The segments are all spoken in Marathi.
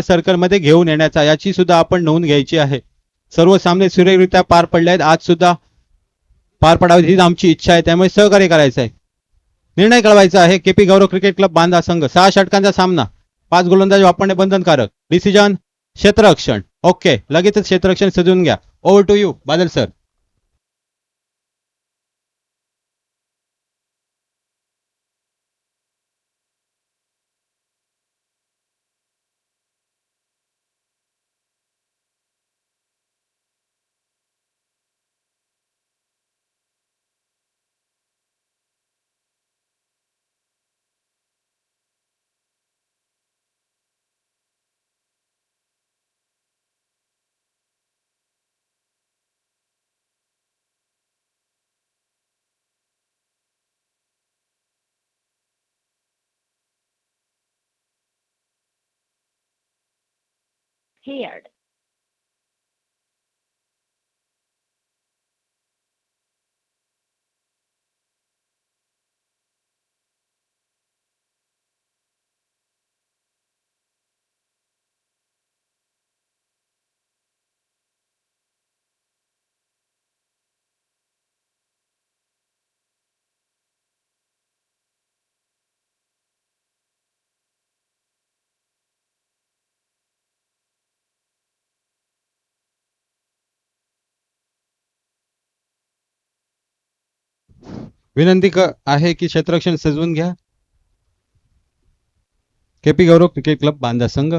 सर्कलमध्ये घेऊन येण्याचा याची सुद्धा आपण नोंद घ्यायची आहे. सर्व सामने सुरेखरित्या पार पडले आहेत. आज सुद्धा पार पडावे हीच आमची इच्छा आहे, त्यामुळे सहकार्य करायचं आहे. निर्णय कळवायचा आहे. KP Gaurav cricket club Banda संघ 6 षटकांचा सामना, 5 गोलंदाज वापरणे बंधनकारक. डिसिजन क्षेत्ररक्षण. ओके, लगेचच क्षेत्ररक्षण सजवून घ्या. Over to you Badal sir. Heard. विनंती आहे की क्षेत्ररक्षण सजवून घ्या. KP Gaurav cricket club Banda संघ.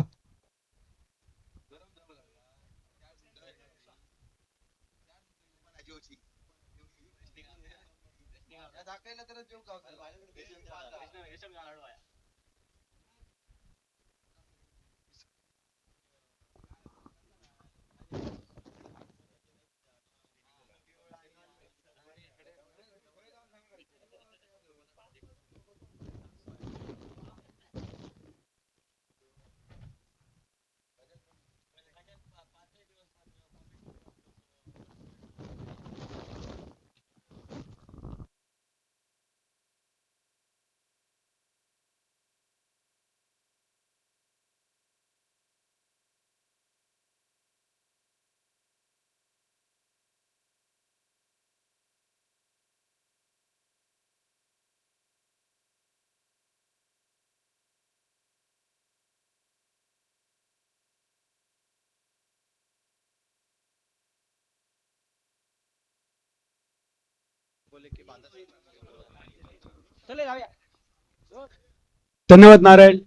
धन्यवाद नारायण.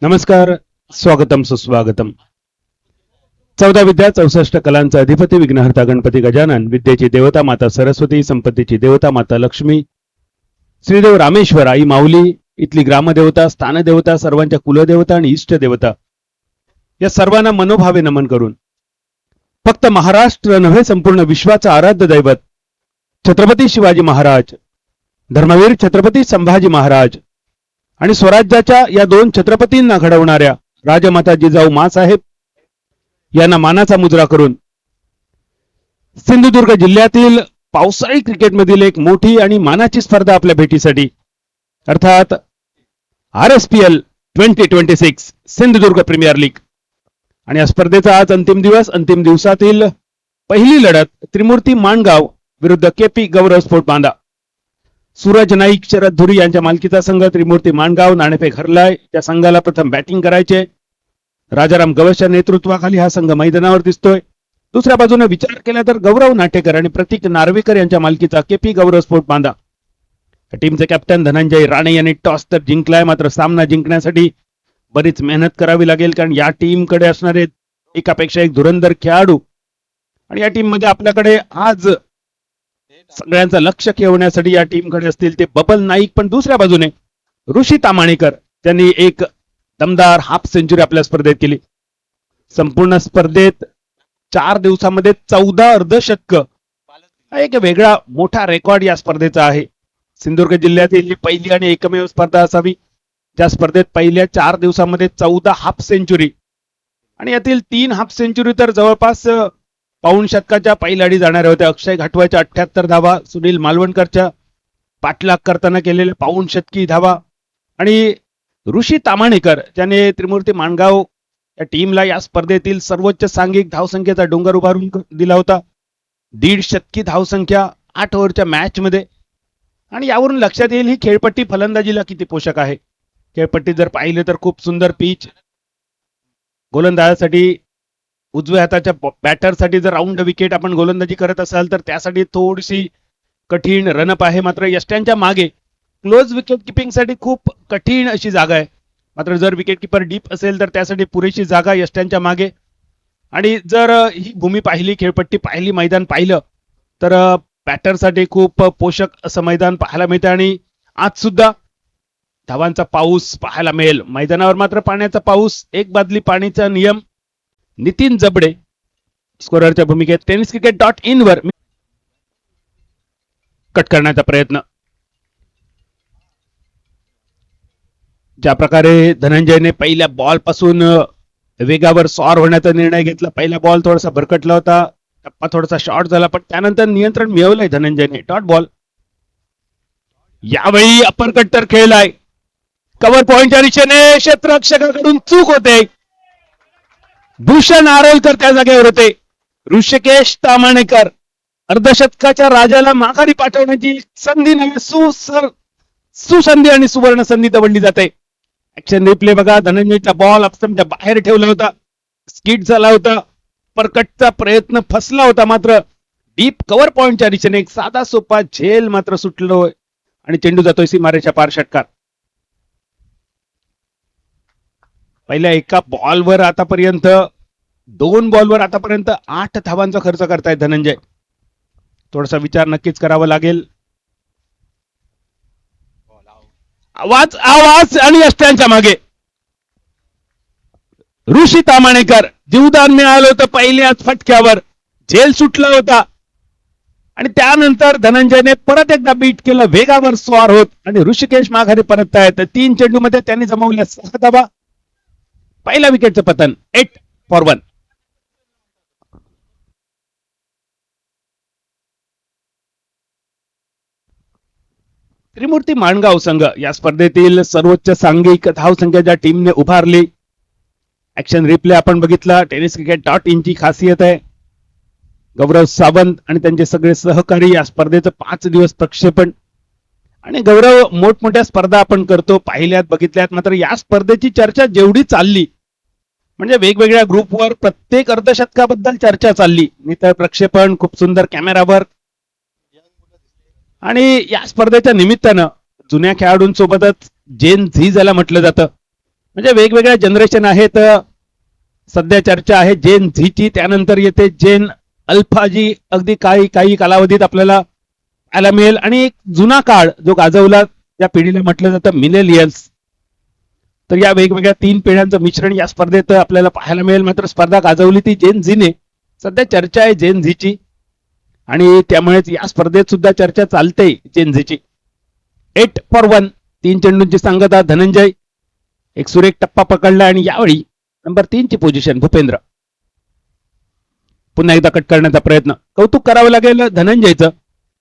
नमस्कार, स्वागतम सुस्वागतम. 14 विद्या 64 कलांचा अधिपती विघ्नहर्ता गणपती गजानन, विद्येची देवता माता सरस्वती, संपत्तीची देवता माता लक्ष्मी, श्रीदेव रामेश्वर आई माऊली, इथली ग्रामदेवता, स्थानदेवता, सर्वांच्या कुलदेवता आणि इष्ट देवता, या सर्वांना मनोभावे नमन करून फक्त महाराष्ट्र नव्हे संपूर्ण विश्वाचा आराध्य दैवत छत्रपती शिवाजी महाराज, धर्मवीर छत्रपती संभाजी महाराज आणि स्वराज्याच्या या 2 छत्रपतींना घडवणाऱ्या राजमाता जिजाऊ मासाहेब यांना मानाचा मुजरा करून सिंधुदुर्ग जिल्ह्यातील पावसाळी क्रिकेटमधील एक मोठी आणि मानाची स्पर्धा आपल्या भेटीसाठी अर्थात RSPL 2026 सिंधुदुर्ग प्रीमियर लीग आणि या स्पर्धेचा आज अंतिम दिवस. अंतिम दिवसातील पहिली लढत त्रिमूर्ती माणगाव विरुद्ध केपी गौरव स्पोर्ट बांदा. सूरज नाईक शरद धुरी यांच्या मालकीचा संघ त्रिमूर्ती माणगाव. नाणेफेक हरलाय. त्या संघाला प्रथम बॅटिंग करायचे. राजाराम गवसच्या नेतृत्वाखाली हा संघ मैदानावर दिसतोय. दुसऱ्या बाजूने विचार केला तर गौरव नाटेकर आणि प्रतीक नार्वेकर यांच्या मालकीचा केपी गौरव स्पोर्ट बांदा. टीमचे कॅप्टन धनंजय राणे यांनी टॉस तर जिंकलाय, मात्र सामना जिंकण्यासाठी बरीच मेहनत करावी लागेल, कारण या टीमकडे असणारे एकापेक्षा एक धुरंधर खेळाडू आणि या टीम मध्ये आपल्याकडे आज सगळ्यांचं लक्ष ठेवण्यासाठी या टीमकडे असतील ते बबल नाईक. पण दुसऱ्या बाजूने ऋषी तामाणेकर त्यांनी एक दमदार हाफ सेंचुरी आपल्या स्पर्धेत केली. संपूर्ण स्पर्धेत 4 दिवसामध्ये 14 अर्धशतक, एक वेगळा मोठा रेकॉर्ड या स्पर्धेचा आहे. सिंधुदुर्ग जिल्ह्यातील ही पहिली आणि एकमेव स्पर्धा असावी त्या स्पर्धेत पहिल्या 4 दिवसामध्ये 14 हाफ सेंचुरी आणि यातील 3 हाफ सेंचुरी तर जवळपास पाऊण शतकाच्या पहिल्याडी जाणाऱ्या होत्या. अक्षय घाटवाच्या 78 धावा, सुनील मालवणकरच्या पाठलाग करताना केलेले पाऊण शतकी धावा आणि ऋषी तामाणेकर ज्याने त्रिमूर्ती माणगाव या टीमला या स्पर्धेतील सर्वोच्च सांघिक धावसंख्येचा डोंगर उभारून दिला होता. 1.5 शतकी धावसंख्या 8 ओव्हरच्या मॅच मध्ये. आणि यावरून लक्षात येईल ही खेळपट्टी फलंदाजीला किती पोषक आहे. खेळपट्टी जर पाहिलं तर खूप सुंदर पिच. गोलंदाजासाठी उजव्या हाताच्या बॅटरसाठी जर राऊंड विकेट आपण गोलंदाजी करत असाल तर त्यासाठी थोडीशी कठीण रनअप आहे. मात्र यष्ट्यांच्या मागे क्लोज विकेट किपिंग साठी खूप कठीण अशी जागा आहे. मात्र जर विकेट किपर डीप असेल तर त्यासाठी पुरेशी जागा यष्ट्यांच्या मागे. आणि जर ही भूमी पाहिली, खेळपट्टी पाहिली, मैदान पाहिलं तर बॅटरसाठी खूप पोषक असं मैदान पाहायला मिळतं. आणि आज सुद्धा धावांचा पाऊस पाहायला मिळेल. मैदानावर मात्र पाण्याचा पाऊस, एक बादली पाणीचा नियम. नितीन जबडे स्कोररच्या भूमिकेत. tenniscricket.in वर कट करण्याचा प्रयत्न. ज्या प्रकारे धनंजयने पहिल्या बॉल पासून वेगावर स्वार होण्याचा निर्णय घेतला. पहिला बॉल थोडासा भरकटला होता, टप्पा थोडासा शॉर्ट झाला, पण त्यानंतर नियंत्रण मिळवलंय धनंजयने. Dot ball. यावेळी अपरकट तर खेळलाय. कव्हर पॉइंटच्या दिशेने क्षेत्ररक्षकाकडून चूक होते. भूषण आरोलकर त्या जागेवर होते. ऋषिकेश तामाणेकर अर्धशतकाच्या राजाला माघारी पाठवण्याची संधी नव्हे, सुसंधी आणि सुवर्ण संधी दवडली जाते. ऍक्शन रिप्ले बघा. धनंजयचा बॉल अपस्टंपच्या बाहेर ठेवला होता, स्किट झाला होता, परकटचा प्रयत्न फसला होता. मात्र डीप कव्हर पॉइंटच्या दिशेने एक साधा सोपा झेल मात्र सुटलो आणि चेंडू जातोय सीमारेषा पार षटकार. पहिल्या एका बॉलवर आतापर्यंत 2 बॉलवर आतापर्यंत 8 धावांचा खर्च करतायत धनंजय. थोडासा विचार नक्कीच करावा लागेल. आवाज आणि यष्ट्यांच्या मागे ऋषी तामाणेकर. जीवदान मिळालं होतं पहिल्याच फटक्यावर, झेल सुटला होता आणि त्यानंतर धनंजयने परत एकदा बीट केलं वेगावर स्वार होत. आणि ऋषिकेश माघारी परततायत. 3 चेंडूमध्ये त्यांनी जमवल्या 6 धावा. पहिल्या विकेटचं पतन. 8 for 1. त्रिमूर्ती माणगाव संघ या स्पर्धेतील सर्वोच्च सांघिक धावसंख्येच्या टीमने उभारली. ऍक्शन रिप्ले आपण बघितला. tenniscricket.in ची खासियत आहे. गौरव सावंत आणि त्यांचे सगळे सहकारी या स्पर्धेचं 5 दिवस प्रक्षेपण. आणि गौरव, मोठमोठ्या स्पर्धा आपण करतो, पाहिल्यात, बघितल्यात, मात्र या स्पर्धेची चर्चा जेवढी चालली, म्हणजे वेगवेगळ्या ग्रुपवर प्रत्येक अर्धशतकाबद्दल चर्चा चालली. नितळ प्रक्षेपण, खूप सुंदर कॅमेरावर. आणि या स्पर्धेच्या निमित्तानं जुन्या खेळाडूंसोबतच जेन झी ज्याला म्हटलं जातं, म्हणजे वेगवेगळ्या जनरेशन आहेत. सध्या चर्चा आहे जेन झीची, त्यानंतर येते जेन अल्फा जी अगदी काही कालावधीत आपल्याला पाहायला मिळेल. आणि एक जुना काळ जो गाजवला या पिढीला म्हटलं जातं मिलेनियल्स. तर या वेगवेगळ्या 3 पिढ्यांचं मिश्रण या स्पर्धेत आपल्याला पाहायला मिळेल. मात्र स्पर्धा गाजवली ती जेन झीने. सध्या चर्चा आहे जेन झीची आणि त्यामुळेच या स्पर्धेत सुद्धा चर्चा चालते जेन झीची. 8 for 1. 3 चेंडूंची सांगता. धनंजय एक सुरेख टप्पा पकडला आणि यावेळी नंबर 3 ची पोझिशन भूपेंद्र. पुन्हा एकदा कट करण्याचा प्रयत्न. कौतुक करावं लागेल धनंजयचं.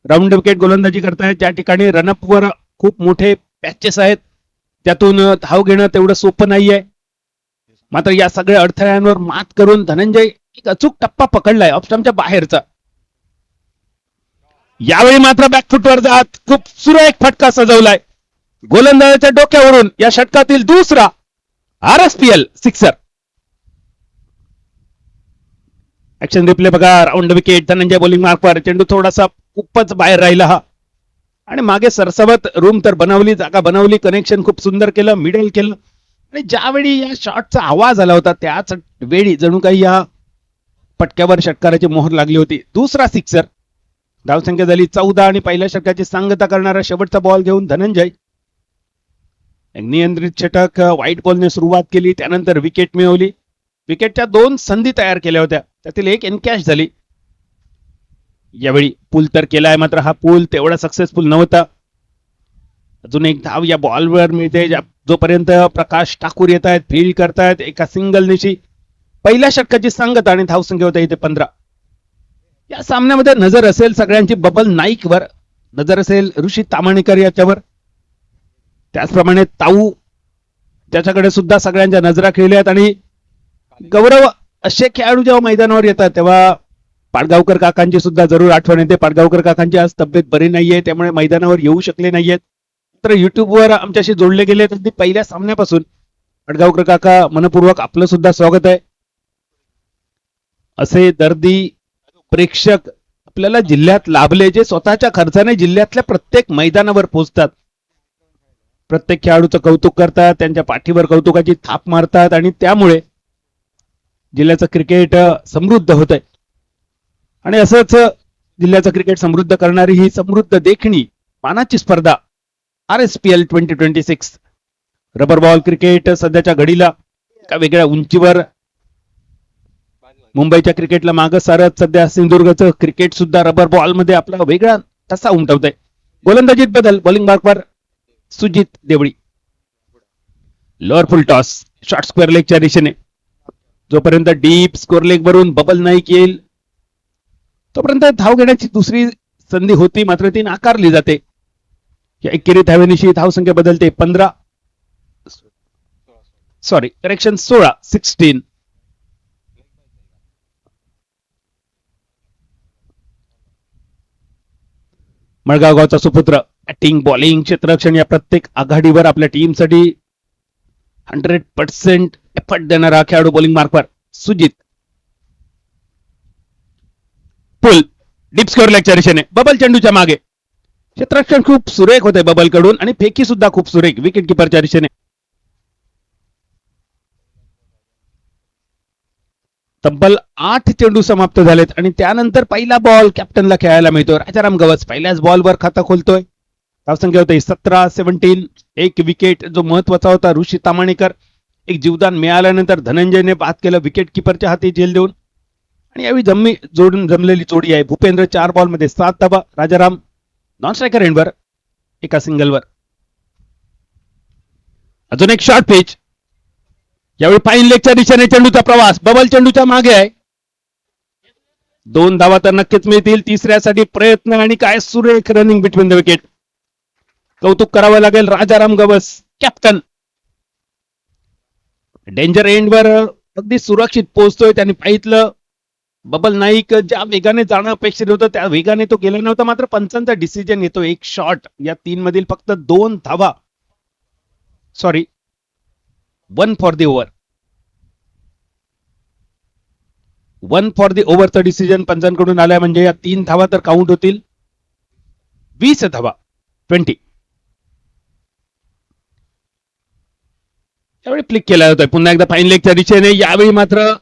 राऊंड विकेट गोलंदाजी करतायत. त्या ठिकाणी रनअप वर खूप मोठे पॅचेस आहेत, त्यातून धाव घेणं तेवढं सोपं नाहीये. मात्र या सगळ्या अडथळ्यांवर मात करून धनंजय एक अचूक टप्पा पकडलाय ऑफस्टंपच्या बाहेरचा. यावेळी मात्र बॅकफुटवर जात खूप सुरेख फटका सजवलाय. गोलंदाजाच्या डोक्यावरून या षटकातील दुसरा RSPL सिक्सर. ऍक्शन रिप्ले बघा. Round wicket. धनंजय बॉलिंग मार्कवर. चेंडू थोडासा खूपच बाहेर राहिला हा. आणि मागे सरसवत रूम तर बनवली, जागा बनवली, कनेक्शन खूप सुंदर केलं, मिडल केलं. आणि ज्यावेळी या शॉटचा आवाज आला होता त्याच वेळी जणू काही या पटक्यावर षटकाराची मोहर लागली होती. दुसरा सिक्सर. धावसंख्या झाली 14 आणि पहिल्या षटकाची सांगता करणारा शेवटचा बॉल घेऊन धनंजय. एक नियंत्रित षटक व्हाईट बॉलने सुरुवात केली, त्यानंतर विकेट मिळवली. विकेटच्या 2 संधी तयार केल्या होत्या, त्यातील एक एनकॅश झाली. यावेळी पूल तर केलाय, मात्र हा पूल तेवढा सक्सेसफुल नव्हता. अजून एक धाव या बॉलवर मिळते जोपर्यंत प्रकाश ठाकूर येत आहेत, फील्ड करतायत एका सिंगल निशी. पहिल्या षटकाची सांगता आणि धावसंख्या होते इथे 15. या सामन्यामध्ये नजर असेल सगळ्यांची बबल नाईकवर, नजर असेल ऋषी तामाणेकर याच्यावर, त्याचप्रमाणे ताऊ त्याच्याकडे सुद्धा सगळ्यांच्या नजरा खेळल्यात. आणि गौरव, असे खेळाडू जेव्हा मैदानावर येतात तेव्हा पाडगावकर काकांची सुद्धा जरूर आठवण येते. पाडगावकर काकांची आज तब्येत बरी नाहीये, त्यामुळे मैदानावर येऊ शकले नाहीयेत. तर युट्यूबवर आमच्याशी जोडले गेले. अगदी पहिल्या सामन्यापासून पाडगावकर काका मनपूर्वक आपलं सुद्धा स्वागत आहे. असे दर्दी प्रेक्षक आपल्याला जिल्ह्यात लाभले, जे स्वतःच्या खर्चाने जिल्ह्यातल्या प्रत्येक मैदानावर पोहोचतात, प्रत्येक खेळाडूचं कौतुक करतात, त्यांच्या पाठीवर कौतुकाची थाप मारतात आणि त्यामुळे जिल्ह्याचं क्रिकेट समृद्ध होत आहे. आणि असंच जिल्ह्याचं क्रिकेट समृद्ध करणारी ही समृद्ध देखणी मानाची स्पर्धा RSPL 2026 रबर बॉल क्रिकेट सध्याच्या घडीला एका वेगळ्या उंचीवर मुंबईच्या क्रिकेटला मागं सारत सध्या सिंधुदुर्गचं क्रिकेट सुद्धा रबर बॉल मध्ये आपला वेगळा ठसा उमटवत आहे. गोलंदाजीत बदल, बॉलिंग मार्कवर Sujit Devli. Lower full toss, short square लेगच्या दिशेने. जोपर्यंत डीप स्कोअर लेग वरून बबल नाईक येईल तोपर्यंत धाव घेण्याची दुसरी संधी होती, मात्र ती नाकारली जाते. या एकेरी धावेनिशी धावसंख्या बदलते. 16. मळगाव गावचा सुपुत्र बॅटिंग बॉलिंग क्षेत्ररक्षण या प्रत्येक आघाडीवर आपल्या टीमसाठी 100% एफर्ट देणारा खेळाडू बॉलिंग मार्कवर सुजित. पुल डीप स्कोअर लेगच्या दिशेने, बबल चेंडूच्या मागे. क्षेत्ररक्षण खूप सुरेख होते बबल कडून आणि फेकी सुद्धा खूप सुरेख विकेट किपरच्या दिशेने. तब्बल 8 चेंडू समाप्त झालेत आणि त्यानंतर पहिला बॉल कॅप्टनला खेळायला मिळतो. राजाराम गवस पहिल्याच बॉलवर खातं खोलतोय. धावसंख्या होते 17. एक विकेट जो महत्वाचा होता ऋषी तामाणेकर, एक जीवदान मिळाल्यानंतर धनंजयने बाद केलं विकेट किपरच्या हाती झेल देऊन. आणि यावेळी जमलेली जोडी आहे. भूपेंद्र 4 बॉलमध्ये 7 धावा, राजाराम नॉन स्ट्रायकर एंडवर एका सिंगलवर. अजून एक शॉर्ट पिच. यावेळी फाईन लेगच्या दिशेने चेंडूचा प्रवास, बबल चेंडूच्या मागे आहे. 2 धावा तर नक्कीच मिळतील. तिसऱ्यासाठी प्रयत्न आणि काय सुरेख रनिंग बिटवीन द विकेट. कौतुक करावं लागेल राजाराम गवस, कॅप्टन. डेंजर एंडवर अगदी सुरक्षित पोहोचतोय. त्यांनी पाहितलं बबल नाईक ज्या वेगाने जाणं अपेक्षित होतं त्या वेगाने तो गेला नव्हता, मात्र पंचांचा डिसिजन येतो. एक शॉट, या 3 मधील फक्त 2 धावा. 1 for the over. 1 for the ओव्हरचं डिसिजन पंचांकडून आलाय, म्हणजे या 3 धावा तर काउंट होतील. 20 धावा 20. यावेळी फ्लिक केला होता पुन्हा एकदा फाईन लेगच्या दिशेने. यावेळी मात्र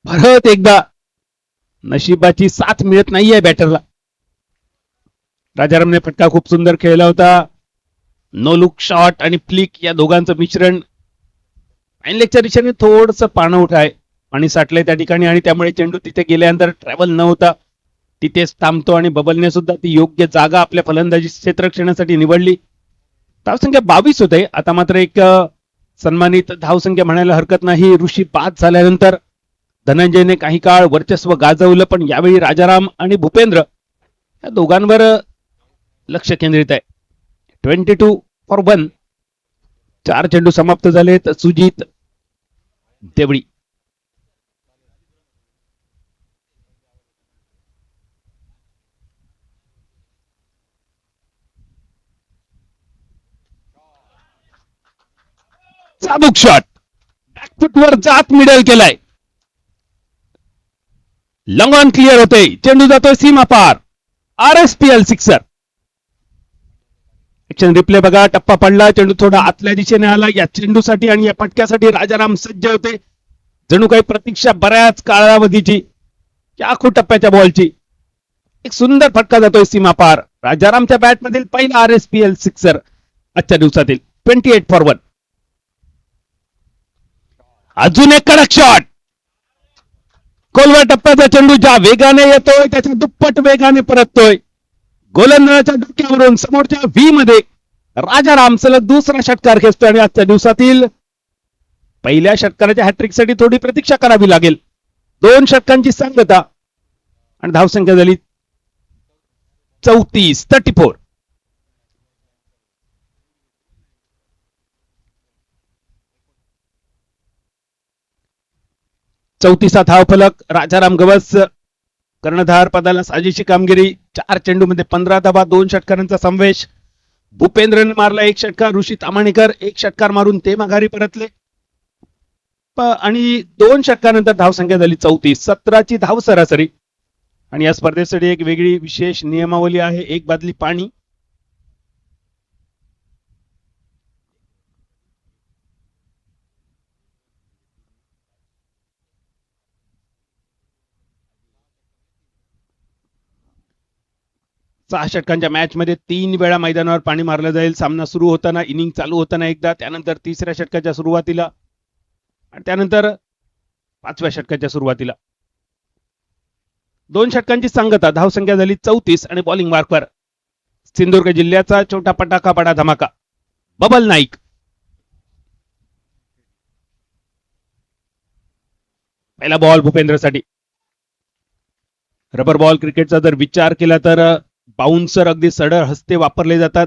परत एकदा नशिबाची साथ मिळत नाहीये बॅटरला. राजारामने फटका खूप सुंदर खेळला होता. नो लुक शॉट आणि फ्लिक या दोघांचं मिश्रण. फाईन लेगच्या दिशेने थोडस पाणवठ आहे, पाणी साठलंय त्या ठिकाणी आणि त्यामुळे चेंडू तिथे गेल्यानंतर ट्रॅव्हल न होता तिथेच थांबतो आणि बबलने सुद्धा ती योग्य जागा आपल्या फलंदाजी क्षेत्ररक्षणासाठी निवडली. धावसंख्या 22 होते. आता मात्र एक सन्मानित धावसंख्या म्हणायला हरकत नाही. ऋषी बाद झाल्यानंतर धनंजयने काही काळ वर्चस्व गाजवलं, पण यावेळी राजाराम आणि भूपेंद्र या दोघांवर लक्ष केंद्रित आहे. 22 फॉर 1. 4 चेंडू समाप्त झालेत. सुजित देवळी. चाबूक शॉट, बॅकफुटवर जात मिडल केलाय. लॉंग ऑन क्लिअर होते. चेंडू जातोय सीमा पार. RSPL sixer. ऍक्शन रिप्ले बघा. टप्पा पडला, चेंडू थोडा आतल्या दिशेने आला. या चेंडूसाठी आणि या फटक्यासाठी राजाराम सज्ज होते. जणू काही प्रतीक्षा बऱ्याच कालावधीची या आखू टप्प्याच्या बॉलची. एक सुंदर फटका जातोय सीमा पार. राजारामच्या बॅट मधील पहिला RSPL सिक्सर आजच्या दिवसातील. 28 फॉर 1. अजून एक कडक शॉट. खोलवर टप्प्याचा चेंडू ज्या वेगाने येतोय त्याच्या दुप्पट वेगाने परततोय. गोलंदाजाच्या डोक्यावरून समोरच्या व्ही मध्ये राजाराम सलग दुसरा षटकार खेचतोय आणि आजच्या दिवसातील पहिल्या षटकाराच्या हॅट्रिक साठी थोडी प्रतीक्षा करावी लागेल. 2 षटकांची सांगता आणि धावसंख्या झाली 34. 34 धावफलक. राजाराम गवस कर्णधार पदाला साजेशी कामगिरी. 4 चेंडूमध्ये 15 धावा, 2 षटकारांचा समावेश. भूपेंद्रने मारला 1 षटकार. ऋषी तामाणेकर 1 षटकार मारून ते माघारी परतले आणि 2 षटकानंतर धावसंख्या झाली 34. 17ची धाव सरासरी. आणि या स्पर्धेसाठी एक वेगळी विशेष नियमावली आहे. 1 बादली पाणी. सहा षटकांच्या मॅच मध्ये 3 वेळा मैदानावर पाणी मारलं जाईल. सामना सुरू होताना, इनिंग चालू होताना एकदा, त्यानंतर 3ऱ्या षटकाच्या सुरुवातीला आणि त्यानंतर 5व्या षटकाच्या सुरुवातीला. 2 षटकांची सांगता. धावसंख्या झाली 34 आणि बॉलिंग मार्कवर सिंधुदुर्ग जिल्ह्याचा छोटा पटाका बडा धमाका बबल नाईक. पहिला बॉल भूपेंद्रसाठी. रबर बॉल क्रिकेटचा जर विचार केला तर बाउन्सर अगदी सरळ हस्ते वापरले जातात,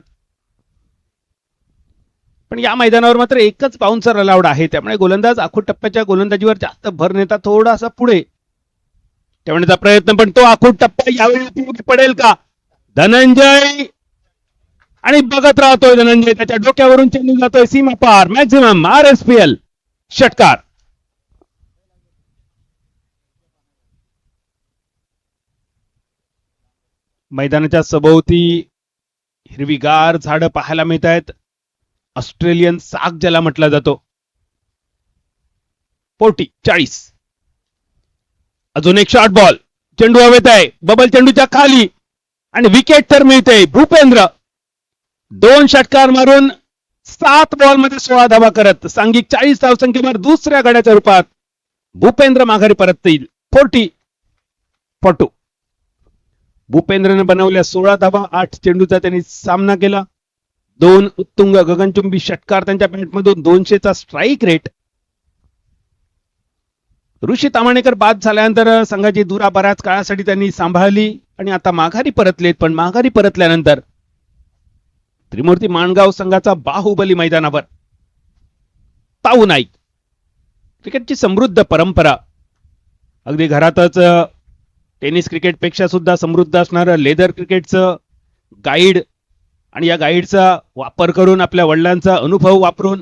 पण या मैदानावर मात्र एकच बाउन्सर अलाउड आहे. त्यामुळे गोलंदाज आखूड टप्प्याच्या गोलंदाजीवर जास्त भर नेता थोडासा पुढे ठेवण्याचा प्रयत्न, पण तो आखूड टप्पा यावेळी उपयोगी पडेल का? धनंजय आणि बघत राहतोय धनंजय. त्याच्या डोक्यावरून चेंडू जातोय सीमा पार. मॅक्झिमम RSPL षटकार. मैदानाच्या सभोवती हिरवीगार झाडं पाहायला मिळत आहेत. ऑस्ट्रेलियन साग ज्याला म्हटला जातो. 40. अजून एक शॉर्ट बॉल. चेंडू हवेत आहे. बबल चेंडूच्या खाली आणि विकेट तर मिळते. भूपेंद्र 2 षटकार मारून 7 बॉल मध्ये 16 धावा करत सांघिक 40 धावसंख्येवर दुसऱ्या गड्याच्या रूपात भूपेंद्र माघारी परत येईल. 40. भूपेंद्रने बनवल्या 16 धावा. 8 चेंडूचा त्यांनी सामना केला. 2 उत्तुंग गगनचुंबी षटकार त्यांच्या बॅटमधून. 200चा स्ट्राईक रेट. ऋषी तामाणेकर बाद झाल्यानंतर संघाची धुरा बऱ्याच काळासाठी त्यांनी सांभाळली आणि आता माघारी परतलेत. पण माघारी परतल्यानंतर त्रिमूर्ती माणगाव संघाचा बाहुबली मैदानावर ताऊ नाईक. क्रिकेटची समृद्ध परंपरा. अगदी घरातच टेनिस क्रिकेट पेक्षा सुद्धा समृद्ध असणारं लेदर क्रिकेटचं गाईड आणि या गाईडचा वापर करून आपल्या वडिलांचा अनुभव वापरून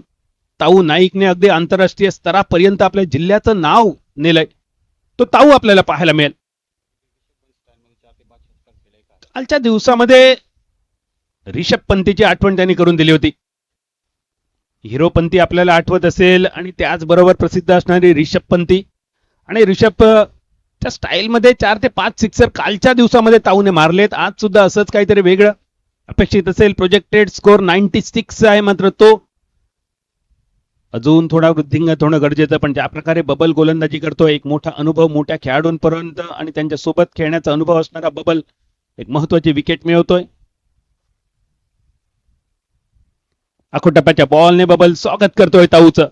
ताऊ नाईकने अगदी आंतरराष्ट्रीय स्तरापर्यंत आपल्या जिल्ह्याचं नाव नेलंय. तो ताऊ आपल्याला पाहायला मिळेल. कालच्या दिवसामध्ये रिषभ पंतीची आठवण त्यांनी करून दिली होती. हिरोपंती आपल्याला आठवत असेल आणि त्याचबरोबर प्रसिद्ध असणारी रिषभ पंती. आणि रिषभच्या स्टाईलमध्ये 4 ते 5 सिक्सर कालच्या दिवसामध्ये ताऊने मारलेत. आज सुद्धा असंच काहीतरी वेगळं अपेक्षित असेल. प्रोजेक्टेड स्कोर 96 आहे, मात्र तो अजून थोडा वृद्धिंगत होणं गरजेचं. पण ज्या प्रकारे बबल गोलंदाजी करतोय, एक मोठा अनुभव मोठ्या खेळाडूंपर्यंत आणि त्यांच्या सोबत खेळण्याचा अनुभव असणारा बबल एक महत्वाची विकेट मिळवतोय. आखूड टप्प्याच्या बॉलने बबल स्वागत करतोय ताऊचं.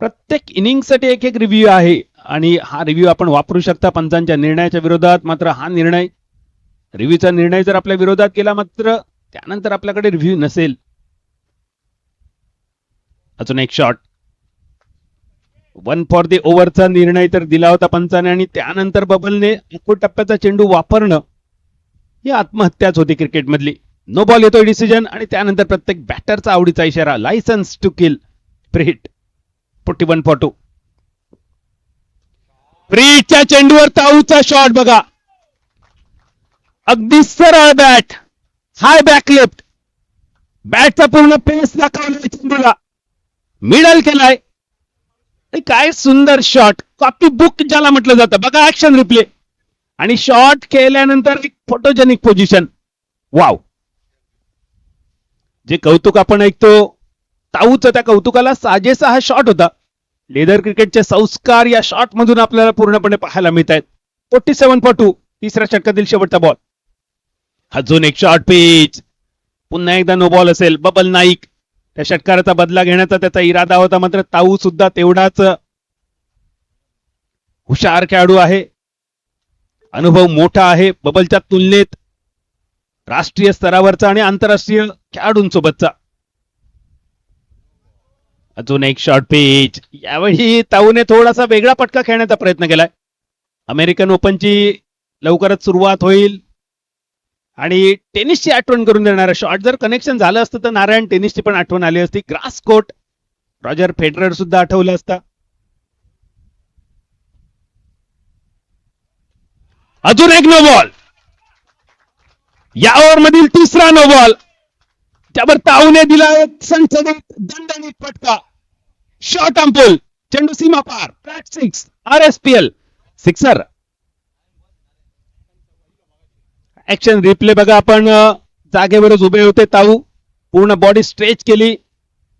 प्रत्येक इनिंगसाठी एक रिव्ह्यू आहे आणि हा रिव्ह्यू आपण वापरू शकता पंचांच्या निर्णयाच्या विरोधात. मात्र हा रिव्ह्यूचा निर्णय जर आपल्या विरोधात गेला मात्र त्यानंतर आपल्याकडे रिव्ह्यू नसेल. अजून एक शॉट. 1 फॉर द ओव्हरचा निर्णय तर दिला होता पंचाने आणि त्यानंतर बबलने आखूड टप्प्याचा चेंडू वापरणं ही आत्महत्याच होती क्रिकेटमधली. नो बॉल येतोय डिसिजन आणि त्यानंतर प्रत्येक बॅटरचा आवडीचा इशारा. Licence to kill. प्रीहिट. 41-2. प्रीहिटच्या चेंडूवर ताऊचा शॉट बघा. अगदी सरळ बॅट. High back lift. बॅटचा पूर्ण पेस दाखवलाय चेंडूला. मिडल केलाय. काय सुंदर शॉट. कॉपी बुक ज्याला म्हटलं जातं. बघा ऍक्शन रिप्ले. आणि शॉट केल्यानंतर एक फोटोजेनिक पोझिशन. वाव. जे कौतुक आपण ऐकतो ताऊचं, त्या कौतुकाला साजेसा हा शॉट होता. लेदर क्रिकेटचे संस्कार या शॉट मधून आपल्याला पूर्णपणे पाहायला मिळत आहेत. 47-2. 3ऱ्या षटकातील शेवटचा बॉल. अजून एक शॉर्ट पिच. पुन्हा एकदा नो बॉल असेल. बबल नाईक त्या षटकाराचा बदला घेण्याचा त्याचा इरादा होता, मात्र ताऊ सुद्धा तेवढाच हुशार खेळाडू आहे. अनुभव मोठा आहे बबलच्या तुलनेत. राष्ट्रीय स्तरावरचा आणि आंतरराष्ट्रीय खेळाडूंसोबतचा. अजून एक शॉर्ट पिच. यावेळी ताऊने थोडासा वेगळा पटका खेळण्याचा प्रयत्न केलाय. अमेरिकन ओपनची लवकरच सुरुवात होईल आणि टेनिसची आठवण करून देणारा शॉट जर कनेक्शन झालं असतं तर नारायण टेनिसची पण आठवण आली असती. ग्रास कोर्ट रॉजर फेडरर सुद्धा आठवलं असता. अजून एक नो बॉल. या ओव्हर मधील तिसरा नो बॉल. त्यावर ताऊने दिला एक संसदेत दणदणीत फटका. Shot ampoule. चेंडू सीमा पार. Flat 6. RSPL sixer. Action replay बघा आपण. जागेवरच उभे होते ताऊ. पूर्ण बॉडी स्ट्रेच केली.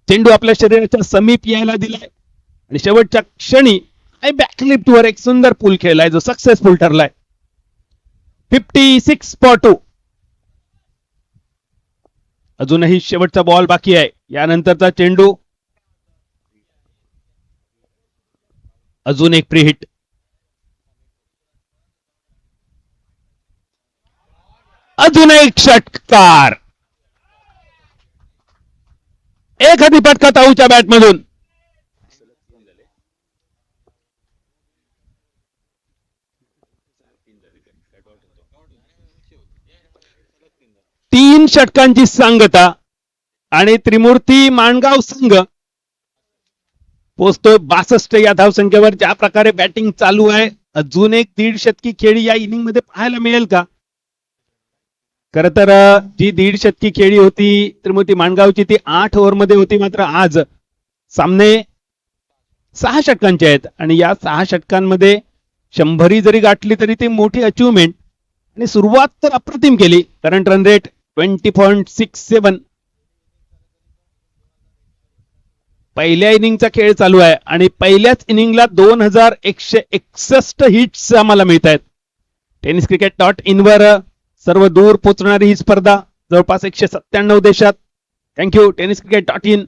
चेंडू आपल्या शरीराच्या समीप यायला दिलाय आणि शेवटच्या क्षणी बॅकलिफ्ट वर एक सुंदर पूल खेळलाय जो सक्सेसफुल ठरलाय. 56.2. अजूनही शेवटचा बॉल बाकी आहे. यानंतरचा चेंडू. अजून एक प्री हिट. अजून एक षटकार. एखादी फटका ताऊच्या बॅटमधून. तीन षटकांची सांगता आणि त्रिमूर्ती माणगाव संघ पोहोचतोय 62 या धावसंख्येवर. ज्या प्रकारे बॅटिंग चालू आहे अजून एक 1.5 शतकी खेळी या इनिंग मध्ये पाहायला मिळेल का? खर तर जी 1.5 शतकी खेळी होती त्रिमूर्ती माणगावची ती 8 ओव्हर मध्ये होती. मात्र आज सामने 6 षटकांचे आहेत आणि या 6 षटकांमध्ये 100 जरी गाठली तरी ती मोठी अचिव्हमेंट. आणि सुरुवात तर अप्रतिम केली. Current run rate 20.67. पहिल्या इनिंगचा खेळ चालू आहे आणि पहिल्याच इनिंगला 2161 हिट्स आम्हाला मिळत आहेत. tenniscricket.in वर सर्व दूर पोहोचणारी ही स्पर्धा जवळपास 197 देशात. Thank you tenniscricket.in.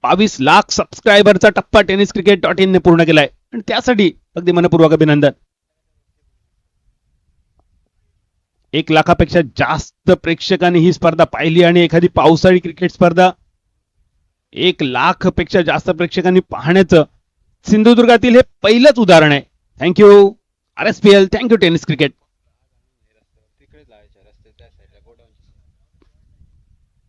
22 लाख सबस्क्रायबरचा टप्पा tenniscricket.in ने पूर्ण केलाय आणि त्यासाठी अगदी मनपूर्वक अभिनंदन. 1 लाखापेक्षा जास्त प्रेक्षकांनी ही स्पर्धा पाहिली आणि एखादी पावसाळी क्रिकेट स्पर्धा 1 लाखपेक्षा जास्त प्रेक्षकांनी पाहण्याचं सिंधुदुर्गातील हे पहिलंच उदाहरण आहे. Thank you RSPL. Thank you tennis cricket.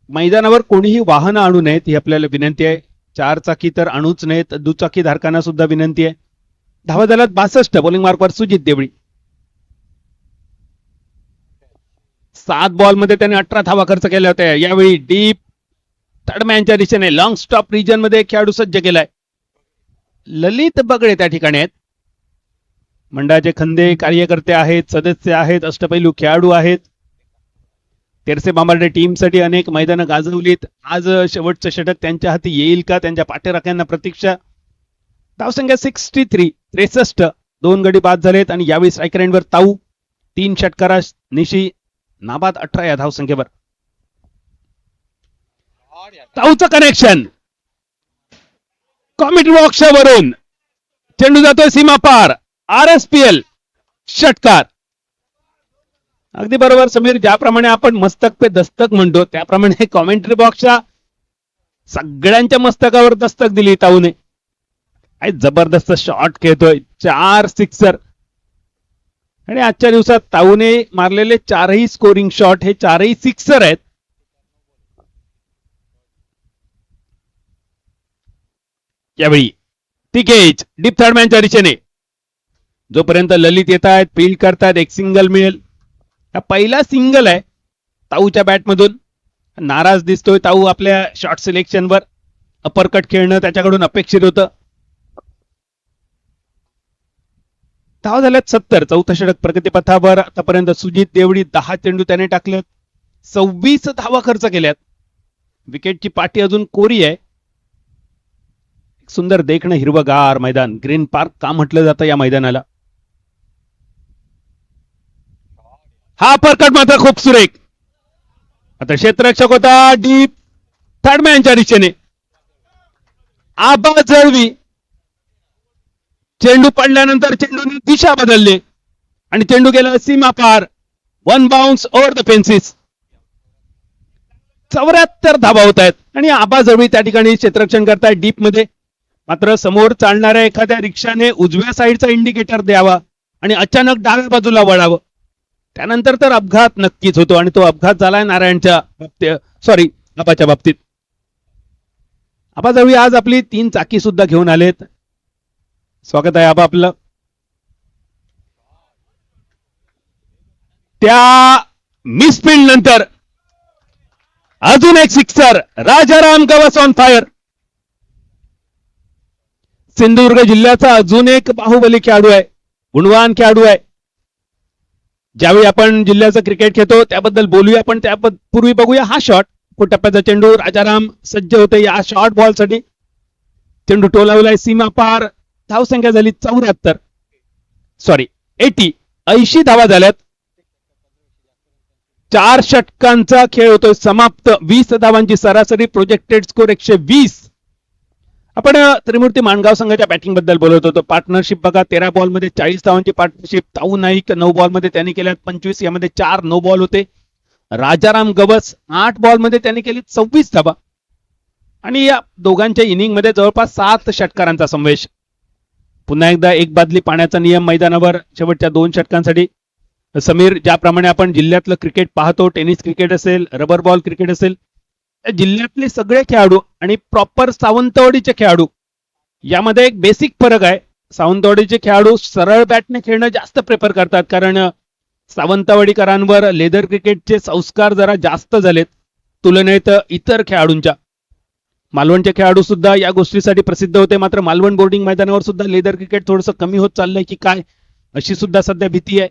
मैदानावर कोणीही वाहनं आणू नयेत ही आपल्याला विनंती आहे. 4 चाकी तर आणूच नयेत. दुचाकी धारकांना सुद्धा विनंती आहे. धावा झाल्यात 62. बॉलिंग मार्कवर सुजित देवळी. 7 बॉल मध्ये त्याने 18 धावा खर्च केल्या होत्या. यावेळी डीप थर्डमॅनच्या दिशेने लॉंग स्टॉप रिजन मध्ये खेळाडू सज्ज केलाय. ललित बगडे त्या ठिकाणी आहेत. मंडळाचे खंदे कार्यकर्ते आहेत, सदस्य आहेत, अष्टपैलू खेळाडू आहेत. तेरसे बांबार्डे टीम साठी अनेक मैदानं गाजवलीत. आज शेवटचं षटक त्यांच्या हाती येईल का? त्यांच्या पाठीराख्यांना प्रतीक्षा. धावसंख्या 63. 2 गडी बाद झालेत आणि यावेळी स्ट्रायकर एंडवर ताऊ. 3 षटकारा निशी नाबाद 18 या धावसंख्येवर. ताऊचं कनेक्शन कॉमेंट्री बॉक्सच्या वरून. चेंडू जातोय सीमा पार. RSPL षटकार. अगदी बरोबर समीर. ज्याप्रमाणे आपण मस्तक पे दस्तक म्हणतो त्याप्रमाणे कॉमेंट्री बॉक्सच्या सगळ्यांच्या मस्तकावर दस्तक दिली ताऊने. जबरदस्त शॉट खेळतोय. 4 सिक्सर आणि आजच्या दिवसात ताऊने मारलेले 4ही स्कोरिंग शॉट हे 4ही सिक्सर आहेत. यावेळी टिकेज डीप थर्डमॅनच्या दिशेने. जोपर्यंत ललित येत आहेत फील्ड करतायत एक सिंगल मिळेल. हा पहिला सिंगल आहे ताऊच्या बॅटमधून. नाराज दिसतोय ताऊ आपल्या शॉट सिलेक्शनवर. अपरकट खेळणं त्याच्याकडून अपेक्षित होतं. धावा झाल्यात 70. 4थं षटक प्रगतीपथावर. आतापर्यंत सुजित देवडी 10 चेंडू त्याने टाकलेत. 26 धावा खर्च केल्यात. विकेटची पाठी अजून कोरी आहे. सुंदर देखणं हिरवगार मैदान. ग्रीन पार्क का म्हटलं जातं या मैदानाला. हा परकट मात्र खूप सुरेख. आता क्षेत्ररक्षक होता डीप थर्डमॅनच्या दिशेने. आबा जळवी. चेंडू पडल्यानंतर चेंडूने दिशा बदलली आणि चेंडू गेला सीमा पार. 1 बाउन्स ओव्हर द फेन्सिस. 74 धाबा होत आहेत आणि आबा जवळी त्या ठिकाणी क्षेत्ररक्षण करतायत डीप मध्ये. मात्र समोर चालणाऱ्या एखाद्या रिक्षाने उजव्या साईडचा इंडिकेटर द्यावा आणि अचानक डाव्या बाजूला वळावं, त्यानंतर तर अपघात नक्कीच होतो आणि तो अपघात झालाय नारायणच्या आबाच्या बाबतीत. आबा जवळी आज आपली 3 चाकी सुद्धा घेऊन आलेत. स्वागत आहे आबा आपलं. त्या मिसफिल्ड नंतर अजून एक sixer, Rajaram Gawas on fire. Sindhudurg जिल्ह्याचा अजून एक बाहुबली खेळाडू आहे, गुणवान खेळाडू आहे. ज्यावेळी आपण जिल्ह्याचं क्रिकेट खेळतो त्याबद्दल बोलूया, पण त्यापूर्वी बघूया हा शॉट. टप्प्याचा चेंडू, राजाराम सज्ज होते या शॉर्ट बॉल साठी. चेंडू टोलावलाय सीमा पार. धावसंख्या झाली 80 धावा झाल्यात. 4 षटकांचा खेळ होतोय समाप्त. 20 धावांची सरासरी, प्रोजेक्टेड स्कोर 120. आपण त्रिमूर्ती माणगाव संघाच्या बॅटिंग बद्दल बोलत होतो. पार्टनरशिप बघा, 13 बॉल मध्ये 40 धावांची पार्टनरशिप. ताऊ नाईक 9 बॉल मध्ये त्यांनी केल्यात 25, यामध्ये 4 नो बॉल होते. राजाराम गवस 8 बॉल मध्ये त्यांनी केली 26 धावा आणि या दोघांच्या इनिंग मध्ये जवळपास 7 षटकारांचा समावेश. पुन्हा एकदा एक बादली पाण्याचा नियम मैदानावर शेवटच्या 2 षटकांसाठी. समीर, ज्याप्रमाणे आपण जिल्ह्यातलं क्रिकेट पाहतो, टेनिस क्रिकेट असेल, रबर बॉल क्रिकेट असेल, जिल्ह्यातले सगळे खेळाडू आणि प्रॉपर सावंतवाडीचे खेळाडू यामध्ये एक बेसिक फरक आहे. सावंतवाडीचे खेळाडू सरळ बॅटने खेळणं जास्त प्रेफर करतात, कारण सावंतवाडीकरांवर लेदर क्रिकेटचे संस्कार जरा जास्त झालेत तुलनेत इतर खेळाडूंच्या. मालवणचे खेळाडू सुद्धा या गोष्टीसाठी प्रसिद्ध होते. मात्र मालवण बोर्डिंग मैदानावर सुद्धा लेदर क्रिकेट थोडंसं कमी होत चाललंय की काय, अशी सुद्धा सध्या भीती आहे.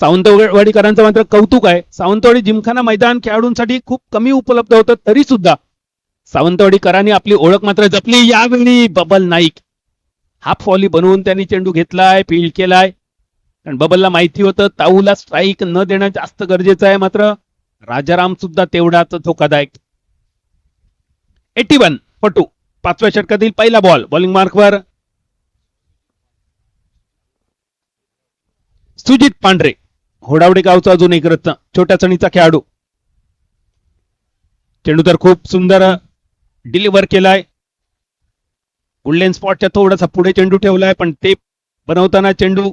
सावंतवाडीकरांचं मात्र कौतुक आहे. सावंतवाडी जिमखाना मैदान खेळाडूंसाठी खूप कमी उपलब्ध होतं, तरी सुद्धा सावंतवाडीकरांनी आपली ओळख मात्र जपली. यावेळी बबल नाईक हाफ फॉली बनवून त्यांनी चेंडू घेतलाय, फील्ड केलाय. कारण बबलला माहिती होतं ताऊला स्ट्राईक न देणं जास्त गरजेचं आहे. मात्र राजाराम सुद्धा तेवढाच धोकादायक. 81 पटू. 5व्या षटकातील पहिला बॉल. बॉलिंग मार्कवर सुजित पांढरे, होडावडे गावचा अजून एक रत्न, छोट्या चणीचा खेळाडू. चेंडू तर खूप सुंदर डिलिव्हर केलाय. वुडलँड स्पॉटच्या थोडासा पुढे चेंडू ठेवलाय, पण ते बनवताना चेंडू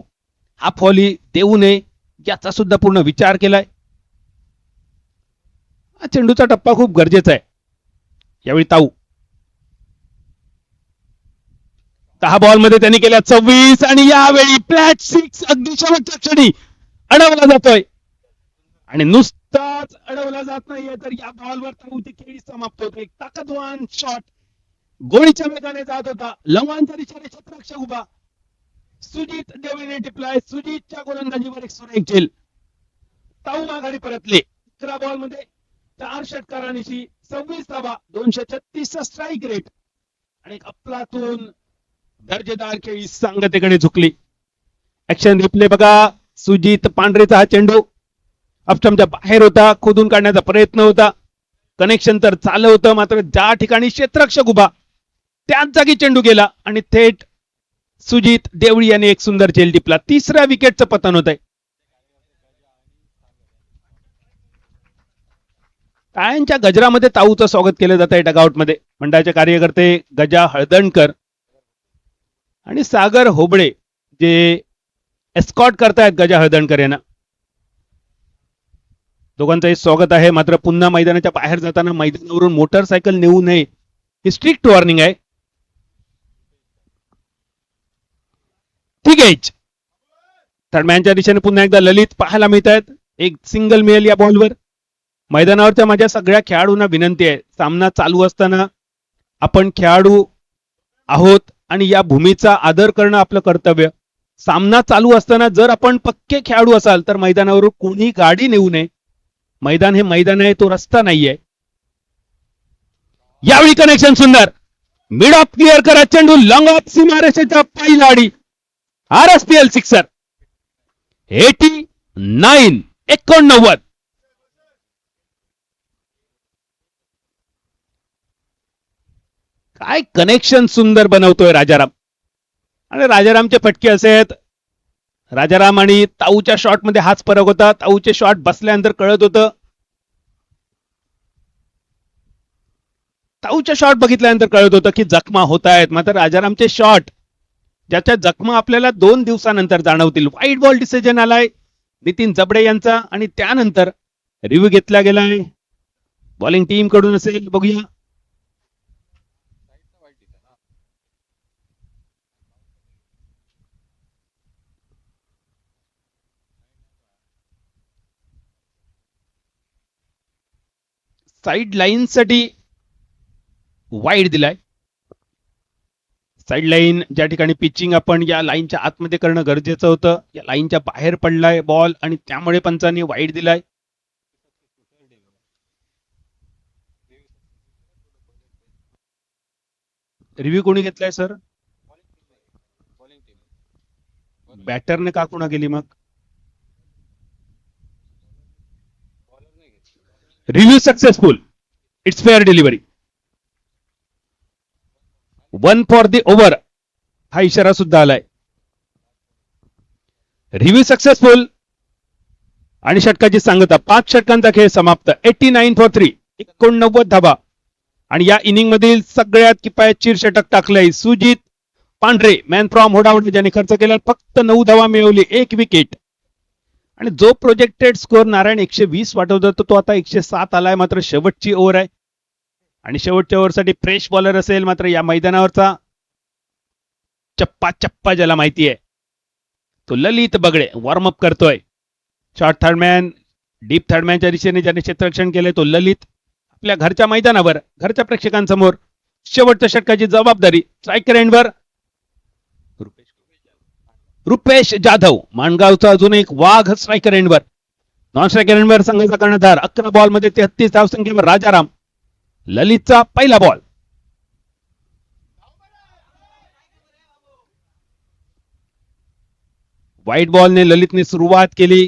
हा फॉली देऊ नये याचा सुद्धा पूर्ण विचार केलाय. हा चेंडूचा टप्पा खूप गरजेचा आहे. यावेळी ताऊ 10 बॉल मध्ये त्यांनी केल्या 26 आणि यावेळी फ्लॅट 6 अगदी शेवटच्या क्षणी अडवला जातोय. आणि नुसताच अडवला जात नाहीये, तर या बॉलवर ताऊची खेळी समाप्त होते. एक ताकदवान शॉट गोळीच्या वेगाने जात होता. लवंगच्या दिशेने क्षेत्ररक्षक उभा. सुजित देवळीने टिपलाय. सुजितच्या गोलंदाजीवर एक सुरेख झेल. ताऊ माघारी परतले. 11 बॉल मध्ये 4 षटकारांशी 26 धावा, 236 स्ट्राईक रेट आणि अफलातून दर्जेदार खेळी सांगतेकडे झुकली. ऍक्शन रिप्ले बघा. सुजित पांढरेचा हा चेंडू अपस्टंपच्या बाहेर होता, खोदून काढण्याचा प्रयत्न होता. कनेक्शन तर चालू होतं, मात्र ज्या ठिकाणी क्षेत्ररक्षक उभा त्याच जागी चेंडू गेला आणि थेट सुजित देवळी यांनी एक सुंदर झेल टिपला. 3ऱ्या विकेटचं पतन होत आहे. टाळ्यांच्या गजरामध्ये ताऊचं स्वागत केलं जात आहे डगआउट मध्ये. मंडळाचे कार्यकर्ते गजा हळदणकर आणि सागर होबळे जे एस्कॉर्ट करतायत गजा हळदणकर यांना. दोघांचंही स्वागत आहे. मात्र पुन्हा मैदानाच्या बाहेर जाताना मैदानावरून मोटरसायकल नेऊ नये ही स्ट्रिक्ट वॉर्निंग आहे. ठीक आहे. थर्डमॅनच्या दिशेने पुन्हा एकदा ललित पाहायला मिळत आहेत. एक सिंगल मिळेल या बॉलवर. मैदानावरच्या माझ्या सगळ्या खेळाडूंना विनंती आहे, सामना चालू असताना आपण खेळाडू आहोत आणि या भूमीचा आदर करणं आपलं कर्तव्य. सामना चालू असताना जर आपण पक्के खेळाडू असाल तर मैदानावर कोणी गाडी नेऊ नये. मैदान हे मैदान आहे, तो रस्ता नाहीये. यावेळी कनेक्शन सुंदर. मिड ऑफ क्लिअर करा चेंडू. लॉंग ऑफ सीमारेषेच्या पहिला आडी. RSPL sixer. 89. काय कनेक्शन सुंदर बनवतोय राजाराम. आणि राजारामचे फटके असे आहेत. राजाराम आणि ताऊच्या शॉट मध्ये हाच फरक होता. ताऊचे शॉट बसल्यानंतर कळत होतं ताऊच्या शॉट बघितल्यानंतर कळत होतं की जखमा होत आहेत, मात्र राजारामचे शॉट ज्याच्या जखमा आपल्याला 2 दिवसानंतर जाणवतील. व्हाईट बॉल डिसिजन आलाय नितीन जबडे यांचा आणि त्यानंतर रिव्ह्यू घेतला गेलाय बॉलिंग टीम कडून असेल, बघूया. साईड लाईन साठी वाईड दिलाय. साईड लाईन ज्या ठिकाणी पिचिंग आपण या लाईनच्या आतमध्ये करणं गरजेचं होतं, या लाईनच्या बाहेर पडलाय बॉल आणि त्यामुळे पंचांनी वाईड दिलाय. रिव्ह्यू कोणी घेतलाय सर? बॅटरने का कुणा गेली मग? Review successful. It's fair delivery. 1 for the over हा इशारा सुद्धा आलाय. रिव्ह्यू सक्सेसफुल आणि षटकाची सांगता. 5 षटकांचा खेळ समाप्त. 89 फॉर 3, 89 धाबा. आणि या इनिंग मधील सगळ्यात किफायतशीर षटक टाकलंय सुजित पांढरे, मॅन फ्रॉम होडावडी, ज्याने खर्च केला फक्त 9 धावा मिळवली, 1 विकेट. आणि जो प्रोजेक्टेड स्कोअर नारायण 120 वाटवत होता तो आता 107 आलाय. मात्र शेवटची ओव्हर आहे आणि शेवटच्या ओव्हरसाठी फ्रेश बॉलर असेल. मात्र या मैदानावरचा चप्पा चप्पा ज्याला माहिती आहे तो ललित बगडे वॉर्मअप करतोय. शॉर्ट थर्डमॅन, डीप थर्डमॅनच्या दिशेने ज्याने क्षेत्ररक्षण केलंय तो ललित. आपल्या घरच्या मैदानावर घरच्या प्रेक्षकांसमोर शेवटच्या षटकाची जबाबदारी स्ट्रायकर एंडवर रुपेश जाधव, माणगावचा अजून एक वाघ स्ट्रायकर एंडवर. नॉन स्ट्रायकर एंडवर संघाचा कर्णधार. 11 बॉल मध्ये 33 धावसंख्येवर राजाराम. ललितचा पहिला बॉल. व्हाईट बॉलने ललितने सुरुवात केली.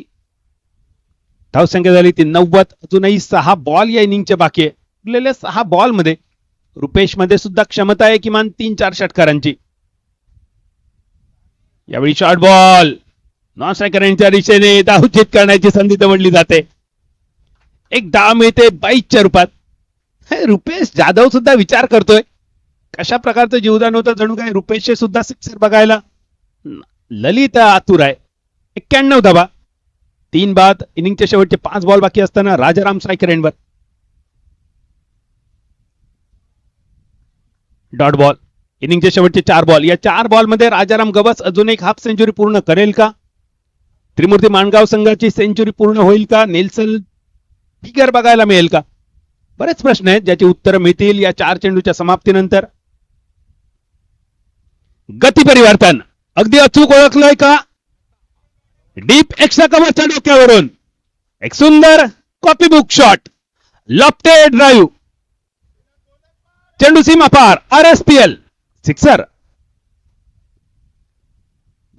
धावसंख्या झाली ती 90. अजूनही 6 बॉल या इनिंगचे बाकी आहे. उरलेल्या 6 बॉल मध्ये रुपेश मध्ये सुद्धा क्षमता आहे किमान 3-4 षटकारांची. यावेळी शॉर्ट बॉल नॉन स्ट्रायकरांच्या दिशेने धावचित करण्याची संधी निवडली जाते. एक धाव मिळते 22च्या रूपात. रुपेश जाधव सुद्धा विचार करतोय कशा प्रकारचं जीवदान होतं, जणू काय रुपेशचे सुद्धा सिक्सर बघायला. ललित आतुर आहे. 91 धावा. 3 बाद. इनिंगचे शेवटचे 5 बॉल बाकी असताना राजाराम स्ट्रायकर एंडवर. Dot ball. इनिंगचे शेवटचे 4 बॉल. या 4 बॉल मध्ये राजाराम गवस अजून एक हाफ सेंचुरी पूर्ण करेल का? त्रिमूर्ती माणगाव संघाची सेंचुरी पूर्ण होईल का? नेल्सन फिगर बघायला मिळेल का? बरेच प्रश्न आहेत ज्याची उत्तरं मिळतील या 4 चेंडूच्या समाप्तीनंतर. गती परिवर्तन अगदी अचूक ओळखलंय का? डीप एक्स्ट्रा कव्हरच्या डोक्यावरून एक सुंदर copy book shot. Lofted drive. चेंडू सीमा पार. RSPL sixer.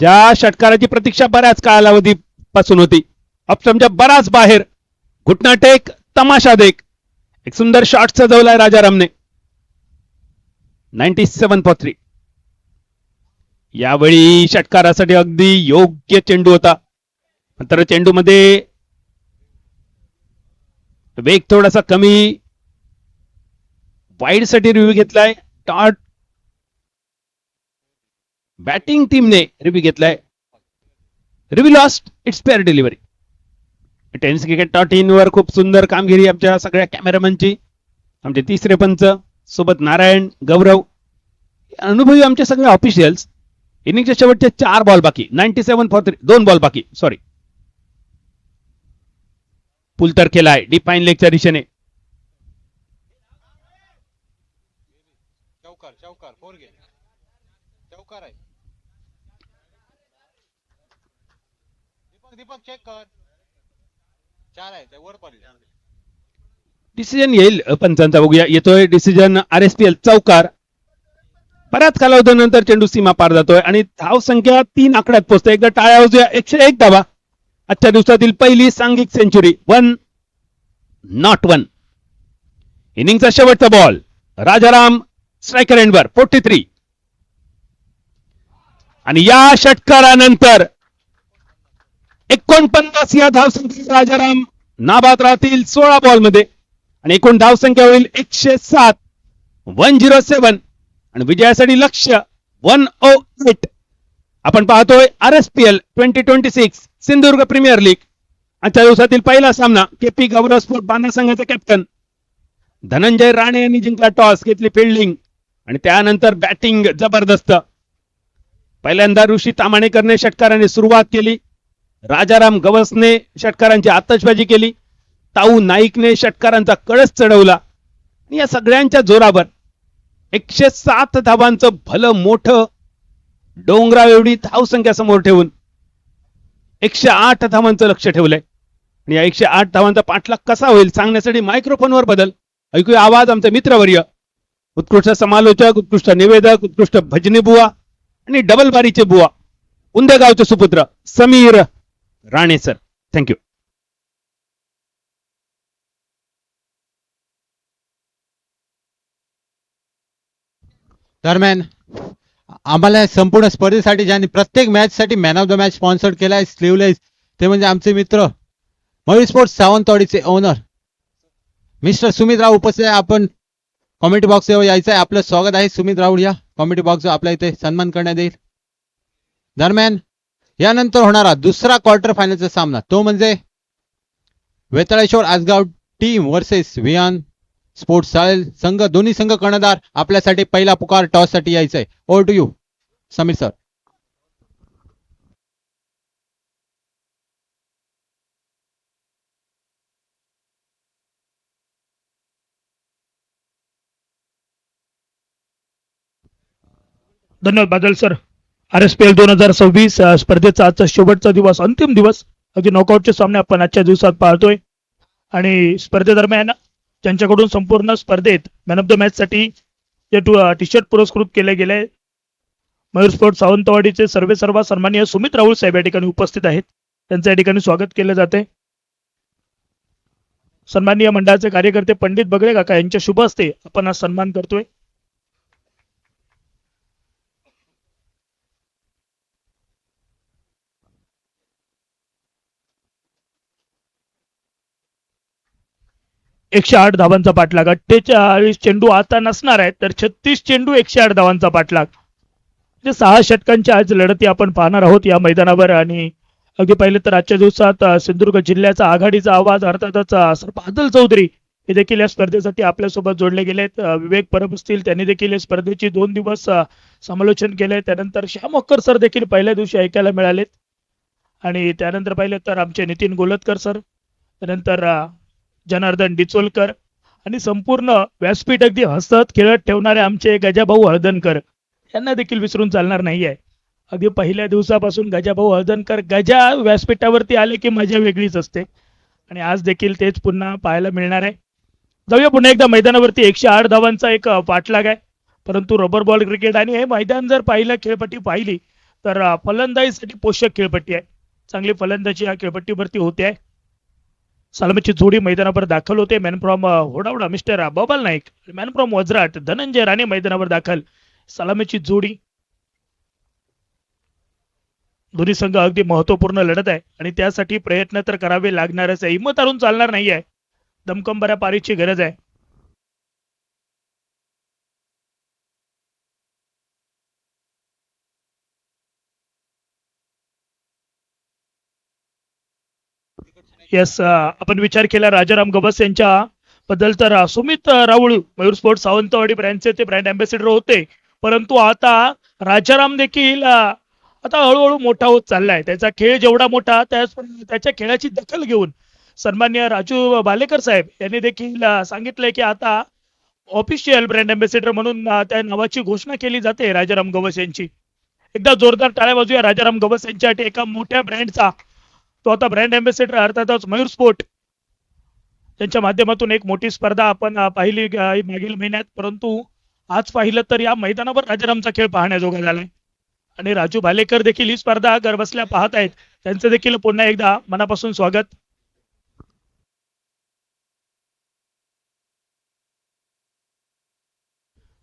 ज्या षटकाराची प्रतीक्षा बऱ्याच कालावधीपासून होती. ऑप्शनच्या बराच बाहेर. घुटना टेक, तमाशा देख. एक सुंदर शॉट सजवलाय राजारामने. 97 फॉर 3. यावेळी षटकारासाठी अगदी योग्य चेंडू होता. नंतर चेंडूमध्ये वेग थोडासा कमी. वाईड साठी रिव्ह्यू घेतलाय. टॉट बॅटिंग टीमने रिव्ह्यू घेतलाय. Review lost. It's fair delivery. Tennis cricket .in वर खूप सुंदर कामगिरी आमच्या सगळ्या कॅमेरामॅनची. आमचे तिसरे पंच सोबत नारायण, गौरव, अनुभवी आमचे सगळे ऑफिशियल्स. इनिंगच्या शेवटचे 4 बॉल बाकी. 97 फॉर 3. 2 बॉल बाकी. सॉरी. पुलतर केलाय डिफाईन लेगच्या दिशेने. डिसिजन येईल पंचांचा. बघूया. येतोय डिसिजन. RSPL चौकार. बऱ्याच कालावधीनंतर चेंडू सीमा पार जातोय आणि धाव संख्या 3 आकड्यात पोहोचते. एकदा टाळ्या वाजूया. 101 धावा. आजच्या दिवसातील पहिली सांघिक सेंचुरी. 1-1. इनिंगचा शेवटचा बॉल. राजाराम स्ट्रायकर एंडवर. 43. आणि या षटकारानंतर 49 या धावसंख्या राजाराम नाबाद राहतील 16 बॉल मध्ये आणि एकूण धावसंख्या होईल 107. 107 आणि विजयासाठी लक्ष्य 108. आपण पाहतोय RSPL 2026 सिंधुदुर्ग प्रीमियर लीग आजच्या दिवसातील पहिला सामना. केपी गौरव स्पोर्ट बांधा संघाचे कॅप्टन धनंजय राणे यांनी जिंकला टॉस, घेतली फिल्डिंग आणि त्यानंतर बॅटिंग जबरदस्त. पहिल्यांदा ऋषी तामाणेकरने षटकाराने सुरुवात केली. राजाराम गवसने षटकारांची आतषबाजी केली. ताऊ नाईकने षटकारांचा कळस चढवला आणि या सगळ्यांच्या जोरावर 107 धावांचं भलं मोठं डोंगराव एवढी धावसंख्या समोर ठेवून 108 धावांचं लक्ष ठेवलंय. आणि या 108 धावांचा पाठलाग कसा होईल सांगण्यासाठी मायक्रोफोनवर बदल ऐकूया आवाज आमचे मित्रवर्य, उत्कृष्ट समालोचक, उत्कृष्ट निवेदक, उत्कृष्ट भजनी बुवा आणि डबल बारीचे बुवा, उंदेगावचे सुपुत्र समीर राणे सर. थँक्यू. दरम्यान आम्हाला या संपूर्ण स्पर्धेसाठी ज्यांनी प्रत्येक मॅच साठी man of the match sponsor केलाय स्लीवलेस, ते म्हणजे आमचे मित्र मयूर स्पोर्ट्स सावंतवाडीचे ओनर मिस्टर सुमित राव उपस्थित आहे. आपण कॉमेंट्री बॉक्स यायचं आहे. आपलं स्वागत आहे सुमित राऊळ. या कॉमेंट्री बॉक्स आपल्या इथे सन्मान करण्यात येईल. दरम्यान यानंतर होणारा दुसरा क्वार्टर फायनलचा सामना तो म्हणजे Vetaleshwar Asgaon team versus Viyan sports Salel संघ. दोन्ही संघ कर्णधार. आपल्यासाठी पहिला पुकार टॉस साठी यायचा आहे. Over to you Sameer sir. धन्यवाद बादल सर. RSPL 2026 स्पर्धेचा आजचा शेवटचा दिवस, अंतिम दिवस. अगदी नॉकआउटचे सामने आपण आजच्या दिवसात पाहतोय आणि स्पर्धेदरम्यान ज्यांच्याकडून संपूर्ण स्पर्धेत मॅन ऑफ द मॅच साठी टी शर्ट पुरस्कृत केले गेले मयूर स्पोर्ट सावंतवाडीचे सर्व सन्माननीय सुमित राऊळ साहेब या ठिकाणी उपस्थित आहेत. त्यांचं या ठिकाणी स्वागत केले जाते. सन्माननीय मंडळाचे कार्यकर्ते पंडित बगळे काका यांच्या शुभ हस्ते आपण आज सन्मान करतोय. एकशे 8 धावांचा पाठलाग. 48 चेंडू आता नसणार आहेत तर 36 चेंडू 108 धावांचा पाठलाग. म्हणजे 6 षटकांच्या आज लढती आपण पाहणार आहोत या मैदानावर. आणि अगदी पहिले तर आजच्या दिवसात सिंधुदुर्ग जिल्ह्याचा आघाडीचा आवाज अर्थातच सर बादल चौधरी हे देखील या स्पर्धेसाठी आपल्यासोबत जोडले गेलेत. विवेक परब असतील त्यांनी देखील या स्पर्धेची 2 दिवस समालोचन केले. त्यानंतर श्याम मक्कर सर देखील पहिल्या दिवशी ऐकायला मिळालेत. आणि त्यानंतर पाहिले तर आमचे नितीन गोलतकर सर, त्यानंतर जनार्दन डिचोलकर आणि संपूर्ण व्यासपीठ अगदी हसत खेळत ठेवणारे आमचे गजाभाऊ हळदणकर यांना देखील विसरून चालणार नाहीये. अगदी पहिल्या दिवसापासून गजाभाऊ हळदणकर गजा व्यासपीठावरती आले की मजा वेगळीच असते आणि आज देखील तेच पुन्हा पाहायला मिळणार आहे. जाऊया पुन्हा एकदा मैदानावरती. 108 धावांचा एक पाठलाग आहे. परंतु रबर बॉल क्रिकेट आणि हे मैदान जर पाहिलं, खेळपट्टी पाहिली तर फलंदाजीसाठी पोषक खेळपट्टी आहे. चांगली फलंदाजी या खेळपट्टीवरती होते आहे. सलामीची जोडी मैदानावर दाखल होते. मॅन फ्रॉम होडावडा मिस्टर बबाल नाईक, मॅन फ्रॉम वज्राट धनंजय राणे मैदानावर दाखल. सलामीची जोडी. दोन्ही संघ अगदी महत्वपूर्ण लढत आहे आणि त्यासाठी प्रयत्न तर करावे लागणारच आहे. हिंमत हारून चालणार नाही आहे. दमकंबऱ्या पारीची गरज आहे. येस, आपण विचार केला राजाराम गवस यांच्या बद्दल तर सुमित राऊळ मयूर स्पोर्ट्स सावंतवाडी ब्रँडचे ते ब्रँड अँबॅसेडर होते. परंतु आता राजाराम देखील आता हळूहळू मोठा होत चाललाय. त्याचा खेळ जेवढा मोठा त्याच्या खेळाची दखल घेऊन सन्मान्य राजू बालेकर साहेब यांनी देखील सांगितलंय की आता ऑफिशियल ब्रँड अँबॅसेडर म्हणून त्या नावाची घोषणा केली जाते राजाराम गवस यांची. एकदा जोरदार टाळ्या वाजूया राजाराम गवस यांच्यासाठी. एका मोठ्या ब्रँडचा तो आता ब्रँड अँबॅसेडर अर्थातच मयूर स्पोर्ट यांच्या माध्यमातून एक मोठी स्पर्धा आपण पाहिली मागील महिन्यात. परंतु आज पाहिलं तर या मैदानावर राजारामचा खेळ पाहण्याजोगा झालाय आणि राजू भालेकर देखील ही स्पर्धा घर बसल्या पाहत आहेत. त्यांचं देखील पुन्हा एकदा मनापासून स्वागत.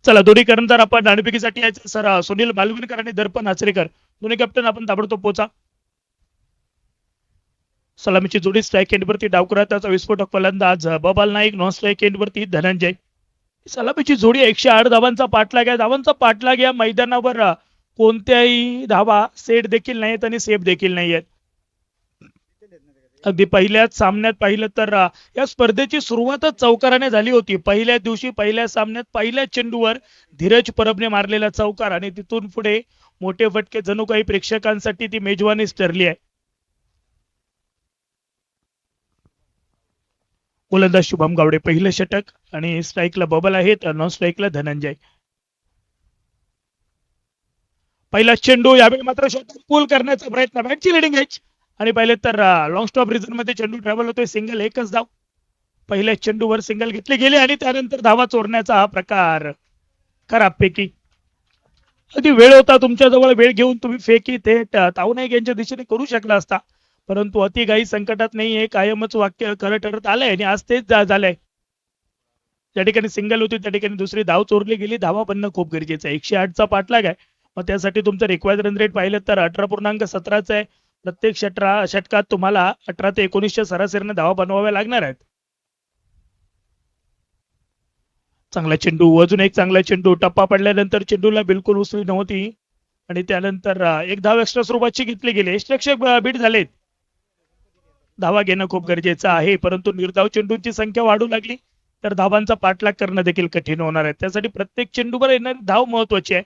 चला, दोन्ही कर्णधार आपण नाणेफेकीसाठी यायचं. सर सुनील मालवणकर आणि दर्पण आचरेकर दोन्ही कॅप्टन आपण ताबडतोब पोचा. सलामीची जोडी. स्ट्राईक एंडवरती डावकराचा विस्फोटक फलंदाज बबाल नाईक, नॉन स्ट्राईक एंडवरती धनंजय. सलामीची जोडी 108 धावांचा पाठलाग आहे. धावांचा पाठलाग या मैदानावर कोणत्याही धावा सेट देखील नाहीत आणि सेफ देखील नाहीयेत. अगदी पहिल्याच सामन्यात पाहिलं तर या स्पर्धेची सुरुवातच चौकाराने झाली होती. पहिल्या दिवशी पहिल्या सामन्यात पहिल्या चेंडूवर धीरज परबने मारलेला चौकार आणि तिथून पुढे मोठे फटके जणू काही प्रेक्षकांसाठी ती मेजवानीच ठरली आहे. गोलंदाज शुभम गावडे पहिलं षटक आणि स्ट्राईकला बबल आहेत, नॉन स्ट्राईकला धनंजय. पहिला चेंडू यावेळी मात्र षटक पूल करण्याचा प्रयत्न, बॅटची लिडिंग एज आणि पहिले तर लॉंग स्टॉप रिझन मध्ये चेंडू ट्रॅव्हल होतोय. सिंगल, एकच धाव. पहिल्या चेंडूवर सिंगल घेतली गेली आणि त्यानंतर धावा चोरण्याचा हा प्रकार खराब पैकी. अगदी वेळ होता तुमच्याजवळ, वेळ घेऊन तुम्ही फेकी थेट तावनाईक यांच्या दिशेने करू शकला असता, परंतु अतिघाई संकटात नाही हे कायमच वाक्य खरं ठरत आलंय आणि आज तेच झालंय. ज्या ठिकाणी सिंगल होती त्या ठिकाणी दुसरी धाव चोरली गेली. धावा बनणं खूप गरजेचं आहे. 108चा पाठलाग आहे, मग त्यासाठी तुमचं रिक्वायर्ड रन रेट पाहिलं तर 18.17 आहे. प्रत्येक षटकात तुम्हाला 18 ते 19 सरासरीने धावा बनवाव्या लागणार आहेत. चांगला चेंडू, अजून एक चांगला चेंडू. टप्पा पडल्यानंतर चेंडूला बिलकुल उसळी नव्हती आणि त्यानंतर एक धाव एक्स्ट्रा स्वरूपाची घेतली गेली. यष्टिरक्षक बीट झालेत. धावा घेणं खूप गरजेचं आहे, परंतु निर्धाव चेंडूंची संख्या वाढू लागली तर धावांचा पाठलाग करणं देखील कठीण होणार आहे. त्यासाठी प्रत्येक चेंडूवर येणारी धाव महत्वाची आहे.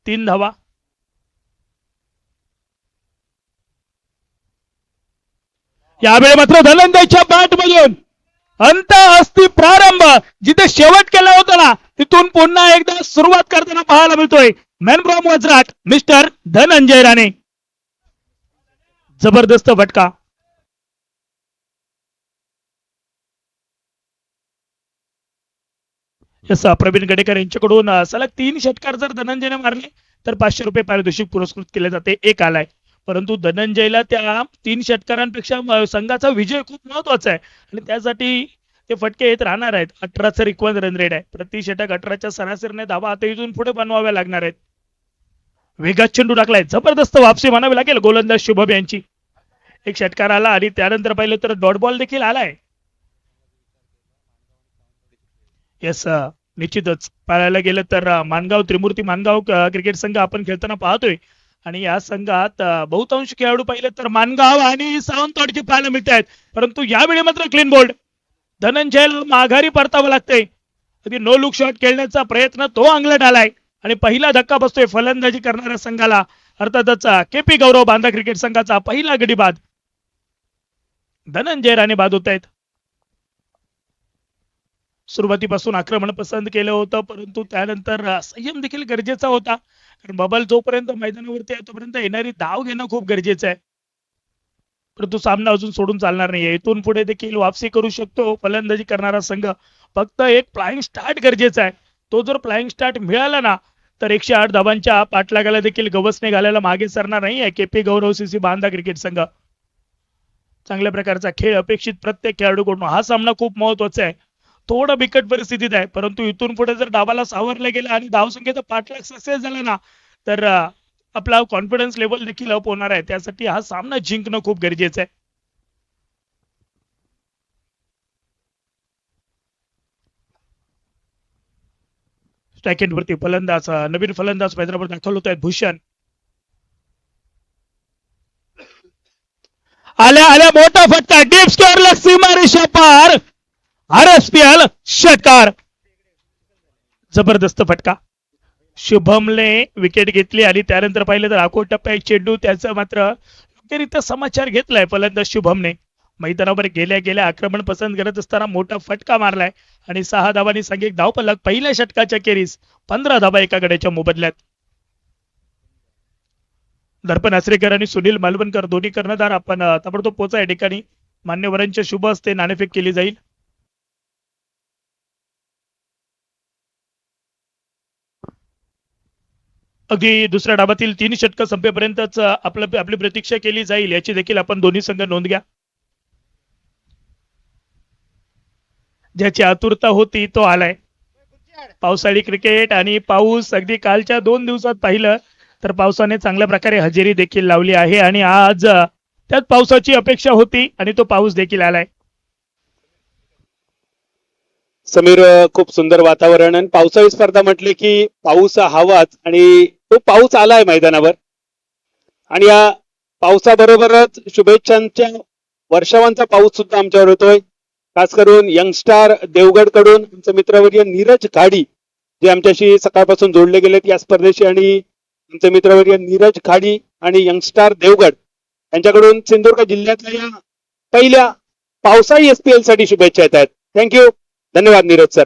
3 धावा. यावेळी मात्र धनंजयच्या बॅट मधून अंत अस्ति प्रारंभ, जिथे शेवट केला होता ना तिथून पुन्हा एकदा सुरुवात करताना पाहायला मिळतोय man from Vajrat mister Dhananjay Rane. जबरदस्त फटका. प्रवीण गडेकर यांच्याकडून सलग 3 षटकार जर धनंजयने मारले तर 500 रुपये पारितोषिक पुरस्कृत केले जाते. एक आलाय, परंतु धनंजयला त्या 3 षटकारांपेक्षा संघाचा विजय खूप महत्वाचा आहे आणि त्यासाठी ते फटके येत राहणार आहेत. 18चा रिक्वायर्ड रन रेट आहे. प्रति षटक 18च्या सरासरीने धावा आता इथून पुढे बनवाव्या लागणार आहेत. वेगात चेंडू टाकलाय, जबरदस्त वापसी म्हणावी लागेल गोलंदाज शुभम यांची. एक षटकार आला आणि त्यानंतर पाहिलं तर डॉट बॉल देखील आलाय. येस, निश्चितच पाहायला गेलं तर मानगाव त्रिमूर्ती मानगाव क्रिकेट संघ आपण खेळताना पाहतोय आणि या संघात बहुतांश खेळाडू पाहिले तर मानगाव आणि सावंतवाडीचे पाहायला मिळत आहेत, परंतु यावेळी मात्र क्लीन बोल्ड. धनंजयला माघारी परतावं लागतंय. अगदी नो लुक शॉट खेळण्याचा प्रयत्न तो अंगलट आलाय आणि पहिला धक्का बसतोय फलंदाजी करणाऱ्या संघाला. अर्थातच केपी गौरव बांधा क्रिकेट संघाचा पहिला गडी बाद. धनंजय राणे बाद होत आहेत. सुरुवातीपासून आक्रमण पसंत केलं होतं, परंतु त्यानंतर संयम देखील गरजेचा होता, कारण बबल जोपर्यंत मैदानावरती आहे तोपर्यंत येणारी धाव घेणं खूप गरजेचं आहे. परंतु सामना अजून सोडून चालणार नाहीये. इथून पुढे देखील वापसी करू शकतो फलंदाजी करणारा संघ. फक्त एक फ्लाइंग स्टार्ट गरजेचा आहे. तो जर फ्लाइंग स्टार्ट मिळाला ना तर 108 धावांच्या पाठलागाला देखील गवसणे घालायला मागे सरणार नाही आहे केपी गौरव सीसी बांधा क्रिकेट संघ. चांगल्या प्रकारचा खेळ अपेक्षित प्रत्येक खेळाडूकडून. हा सामना खूप महत्वाचा आहे. थोडं बिकट परिस्थितीत आहे, परंतु इथून पुढे जर डावाला सावरलं गेलं आणि धावसंख्येचा पाठलाग सक्सेस झाला ना तर आपला कॉन्फिडन्स लेवल देखील अप होणार आहे. त्यासाठी हा सामना जिंकणं खूप गरजेचं आहे. स्ट्राईक एंड वरती फलंदाज नवीन फलंदाज मैदानावर दाखल होत आहेत. भूषण आल्या आल्या मोठा फटका, डीप स्क्वेअरला सीमारेषा पार. RSPL षटकार. जबरदस्त फटका. शुभमने विकेट घेतली आणि त्यानंतर पाहिलं तर आखो टप्प्या चेंडू त्याचा मात्र योग्यरित्या समाचार घेतलाय फलंदाज शुभमने. मैदानावर गेल्या गेल्या आक्रमण पसंत करत असताना मोठा फटका मारलाय आणि 6 धावांनी संघ एक धावफलक. पहिल्या षटकाच्या खेरीज 15 धावा एका गड्याच्या मोबदल्यात. दर्पण आचरेकर आणि सुनील मालवणकर दोन्ही कर्णधार आपण ताबडतोब पोहोचा या ठिकाणी. मान्यवरांच्या शुभ हस्ते नाणेफेक केली जाईल. अगदी दुसऱ्या डावातील 3 षटक संपेपर्यंतच आपली प्रतीक्षा केली जाईल याची देखील आपण दोन्ही संघ नोंद घ्या. ज्याची आतुरता होती तो आलाय. पावसाळी क्रिकेट आणि पाऊस अगदी कालच्या 2 दिवसात पाहिलं तर पावसाने चांगल्या प्रकारे हजेरी देखील लावली आहे आणि आज त्यात पावसाची अपेक्षा होती आणि तो पाऊस देखील आलाय. समीर, खूप सुंदर वातावरण आणि पावसाळी स्पर्धा म्हटले की पाऊस हवाच आणि तो पाऊस आलाय मैदानावर आणि या पावसाबरोबरच शुभेच्छांच्या वर्षावांचा पाऊस सुद्धा आमच्यावर होतोय. खास करून यंगस्टार देवगड कडून आमचे मित्रवर्य नीरज खाडी जे आमच्याशी सकाळपासून जोडले गेलेत या स्पर्धेशी आणि आमचे मित्रवर्य नीरज खाडी आणि यंगस्टार देवगड यांच्याकडून सिंधुदुर्ग जिल्ह्यातल्या या पहिल्या पावसाळी SPL साठी शुभेच्छा येत आहेत. थँक्यू, धन्यवाद नीरज सर.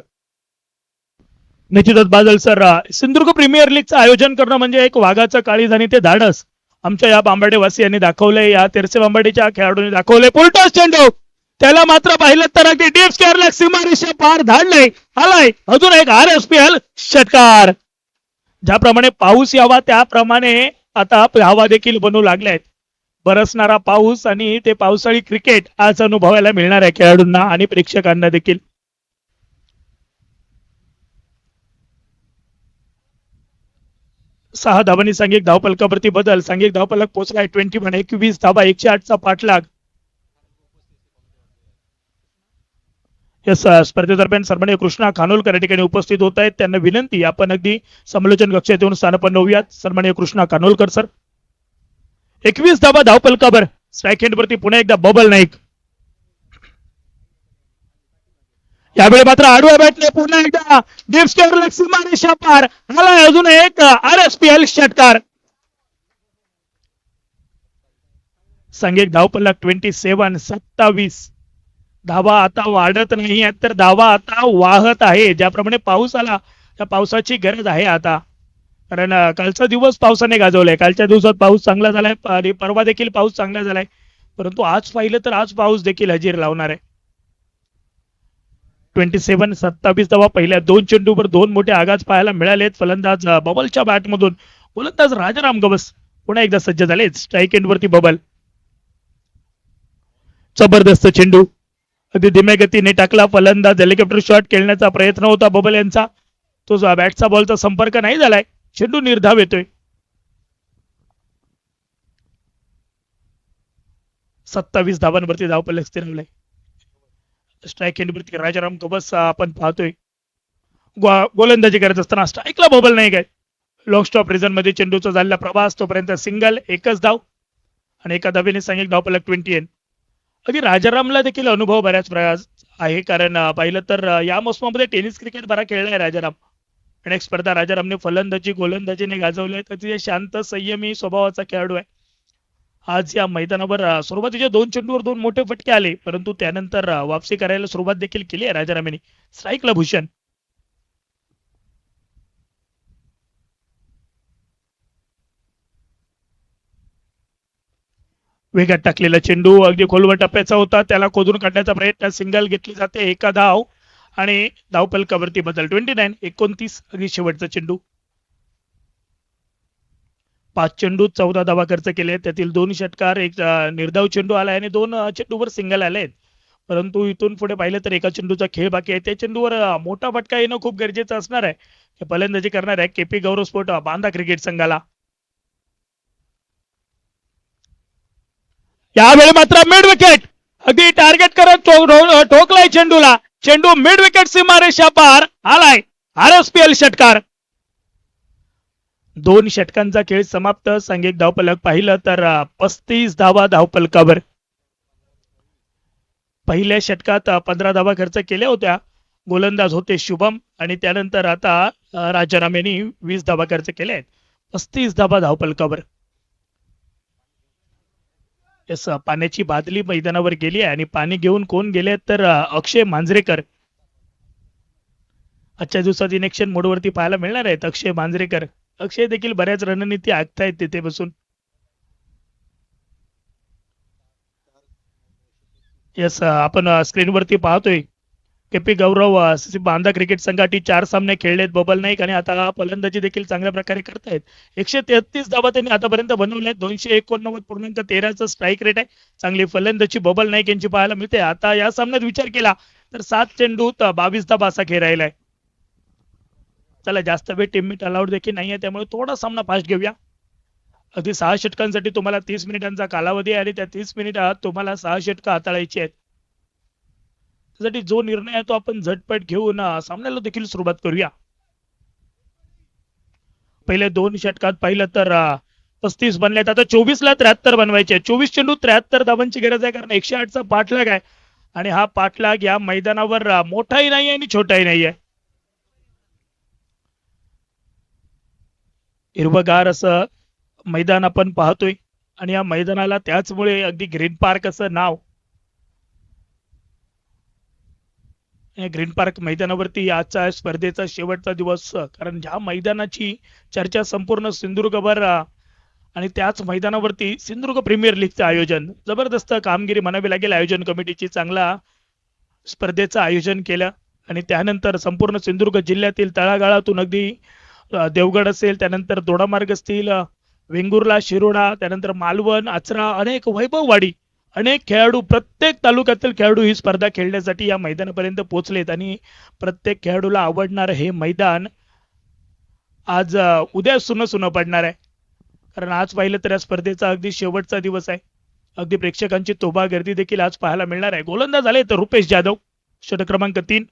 निश्चितच बादल सर, सिंधुदुर्ग प्रीमियर लीगचं आयोजन करणं म्हणजे एक वाघाचं काळीज आणि ते धाडस आमच्या या बांबाडे वासियांनी दाखवलंय. या तेरसे बांबाडीच्या खेळाडूंनी दाखवलंय. पुलटॉस चेंडू, त्याला मात्र पाहिलं तर अगदी डीप स्क्वेअरला सीमारेषा पार धाडलंय. आलाय अजून एक RSPL षटकार. ज्याप्रमाणे पाऊस यावा त्याप्रमाणे आता हवा देखील बनू लागल्या आहेत. बरसणारा पाऊस आणि ते पावसाळी क्रिकेट आज अनुभवायला मिळणार आहे खेळाडूंना आणि प्रेक्षकांना देखील. सहा धावांनी सांघिक धावफलकावरती बदल. सांघिक धावफलक पोहोचलाय 21 धावा, 108 चा पाठलाग. या स्पर्धेदरम्यान सन्माननीय कृष्णा खानोलकर या ठिकाणी उपस्थित होत आहेत. त्यांना विनंती, आपण अगदी समालोचन कक्षात येऊन स्थानपन्न होऊयात. सन्माननीय कृष्णा खानोलकर सर. 21 धावा धावफलकावर. स्ट्राईक एंड वरती पुन्हा एकदा बबल नाईक. यावेळी मात्र आडव्या बॅटने पुन्हा एकदा डीप स्क्वेअर सीमारेषा पार. आलाय अजून एक RSPL षटकार. सांघिक धावफलक 27. धावा आता वाढत नाही आहेत तर धावा आता वाहत आहे. ज्याप्रमाणे पाऊस आला त्या पावसाची गरज आहे आता, कारण कालचा दिवस पावसाने गाजवलाय. कालच्या दिवसात पाऊस चांगला झालाय आणि परवा देखील पाऊस चांगला झालाय, परंतु आज पाहिलं तर आज पाऊस देखील हजेरी लावणार आहे. 27 धावा. पहिल्या 2 चेंडूवर 2 मोठे आघात पाहायला मिळालेत. फलंदाज बबलच्या बॅटमधून. गोलंदाज राजाराम गवस पुन्हा एकदा सज्ज झाले. स्ट्राईक एंड वरती बबल. जबरदस्त चेंडू अगदी धीम्या गतीने टाकला. फलंदाज हेलिकॉप्टर शॉट खेळण्याचा प्रयत्न होता बबल यांचा, तो बॅटचा बॉलचा संपर्क नाही झालाय. चेंडू निर्धाव येतोय. 27 धावांवरती धावफलक स्थिरावलाय. स्ट्राईक एंडवरती राजाराम गवस आपण पाहतोय. गोलंदाजी करत असताना स्ट्राईकला बबल नाही काय. लॉंग स्टॉप रिझन मध्ये चेंडूचा झालेला प्रवास, तोपर्यंत सिंगल, एकच धाव आणि एका धावेने सांघिक धावफलक 28. अगदी राजारामला देखील अनुभव बऱ्याच आहे, कारण पाहिलं तर या मोसमामध्ये टेनिस क्रिकेट बरा खेळलाय राजाराम. अनेक स्पर्धा राजारामने फलंदाजी गोलंदाजीने गाजवले. अतिशय शांत संयमी स्वभावाचा खेळाडू आहे. आज या मैदानावर सुरुवातीच्या 2 चेंडूवर 2 मोठे फटके आले, परंतु त्यानंतर वापसी करायला सुरुवात देखील केली आहे राजारामांनी. स्ट्राईकला भूषण. वेगात टाकलेला चेंडू अगदी खोलवर टप्प्याचा होता, त्याला खोदून काढण्याचा प्रयत्न. सिंगल घेतली जाते, एका धाव आणि धावफलकावरती बदल. 29 अगदी शेवटचा चेंडू. 5 चेंडू 14 धावा खर्च केले, त्यातील 2 षटकार, एक निर्धाव चेंडू आलाय आणि 2 चेंडूवर सिंगल आले. परंतु इथून पुढे पाहिलं तर एका चेंडूचा खेळ बाकी आहे. त्या चेंडूवर मोठा फटका येणं खूप गरजेचं असणार आहे. फलंदाजी करणार आहे KP गौरव स्पोर्ट बांदा क्रिकेट संघाला. यावेळी मात्र मिड विकेट अगदी टार्गेट करत ठोकलाय चेंडूला. चेंडू मिड विकेट सीमारेषा पार. आलाय RSPL षटकार. 2 षटकांचा खेळ समाप्त. सांघिक धावफलक पाहिलं तर 35 धावा धावफलकावर. पहिल्या षटकात 15 धावा खर्च केल्या होत्या. गोलंदाज होते शुभम आणि त्यानंतर आता राजाराम यांनी 20 धावा खर्च केल्या आहेत. 35 धावा धावफलकावर. पाण्याची बादली मैदानावर गेली आहे आणि पाणी घेऊन कोण गेले तर अक्षय मांजरेकर आजच्या दिवसात इनेक्शन मोडवरती पाहायला मिळणार आहेत. अक्षय मांजरेकर. अक्षय देखील बऱ्याच रणनीती आखतायत तिथे बसून. आपण स्क्रीनवरती पाहतोय KP गौरव बांदा क्रिकेट संघाटी 4 सामने खेळलेत बबल नाईक आणि आता फलंदाजी देखील चांगल्या प्रकारे करतायत. 133 धावा त्यांनी आतापर्यंत बनवल्या. 289.13चा स्ट्राईक रेट आहे. चांगली फलंदाजी बबल नाईक यांची पाहायला मिळते. आता या सामन्यात विचार केला तर 7 चेंडूत 22 धावा असा खेळ राहिलाय. चला, जास्त वेळ टीममेट अलाउड देखील नाहीये, त्यामुळे थोडा सामना फास्ट घेऊया. अगदी 6 षटकांसाठी तुम्हाला 30 मिनिटांचा कालावधी आहे आणि त्या 30 मिनिटात तुम्हाला 6 षटकं हाताळायची आहेत. त्यासाठी जो निर्णय आहे तो आपण झटपट घेऊन सामन्याला देखील सुरुवात करूया. पहिल्या 2 षटकात पाहिलं तर 35 बनलेत, आता 24ला 73 बनवायचे. 24 चेंडू 73 धावांची गरज आहे, कारण 108चा पाठलाग आहे आणि हा पाठलाग या मैदानावर मोठाही नाही आणि छोटाही नाही आहे. हिरवगार असं मैदान आपण पाहतोय आणि या मैदानाला त्याचमुळे अगदी ग्रीन पार्क असं नाव. या ग्रीन पार्क मैदानावरती आजचा स्पर्धेचा शेवटचा दिवस, कारण ज्या मैदानाची चर्चा संपूर्ण सिंधुदुर्गभर आणि त्याच मैदानावरती सिंधुदुर्ग प्रीमियर लीगचं आयोजन, जबरदस्त कामगिरी म्हणावी लागेल आयोजन कमिटीची. चांगला स्पर्धेचं आयोजन केलं आणि त्यानंतर संपूर्ण सिंधुदुर्ग जिल्ह्यातील तळागाळातून अगदी देवगड असेल, त्यानंतर दोडामार्ग असतील, वेंगुर्ला, शिरोडा, त्यानंतर मालवण, आचरा, अनेक वैभववाडी, अनेक खेळाडू, प्रत्येक तालुक्यातील खेळाडू ही स्पर्धा खेळण्यासाठी या मैदानापर्यंत पोहोचलेत आणि प्रत्येक खेळाडूला आवडणार हे मैदान आज उद्या सुनं पडणार आहे. कारण आज पाहिलं तर या स्पर्धेचा अगदी शेवटचा दिवस आहे. अगदी प्रेक्षकांची तोबा गर्दी देखील आज पाहायला मिळणार आहे. गोलंदाज झाले तर रुपेश जाधव, षटक क्रमांक 3.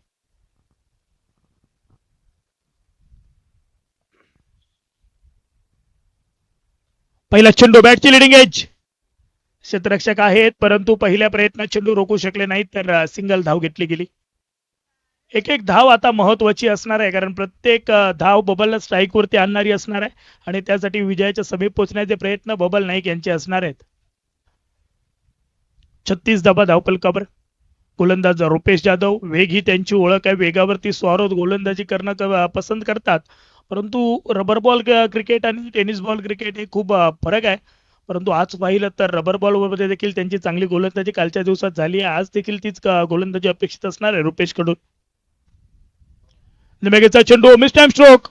पहिला चेंडू, बॅटची लिडिंग एज. क्षेत्ररक्षक आहेत परंतु पहिल्या प्रयत्नात चेंडू रोखू शकले नाहीत, तर सिंगल धाव घेतली गेली. एक एक धाव आता महत्वाची असणार आहे, कारण प्रत्येक धाव बबलला स्ट्राईक वरती आणणारी असणार आहे आणि त्यासाठी विजयाच्या समीप पोहोचण्याचे प्रयत्न बबल नाईक यांचे असणार आहेत. 36 धावा धावफलकावर. गोलंदाज रुपेश जाधव, वेग ही त्यांची ओळख आहे, वेगावरती स्वारोद गोलंदाजी करणं पसंत करतात. परंतु रबर बॉल क्रिकेट आणि टेनिस बॉल क्रिकेट हे खूप फरक आहे. परंतु आज पाहिलं तर रबर बॉल मध्ये देखील त्यांची चांगली गोलंदाजी कालच्या दिवसात झाली आहे. आज देखील तीच गोलंदाजी अपेक्षित असणार आहे रुपेश कडून. निमेगेचा चेंडू, मिस टाइम स्ट्रोक,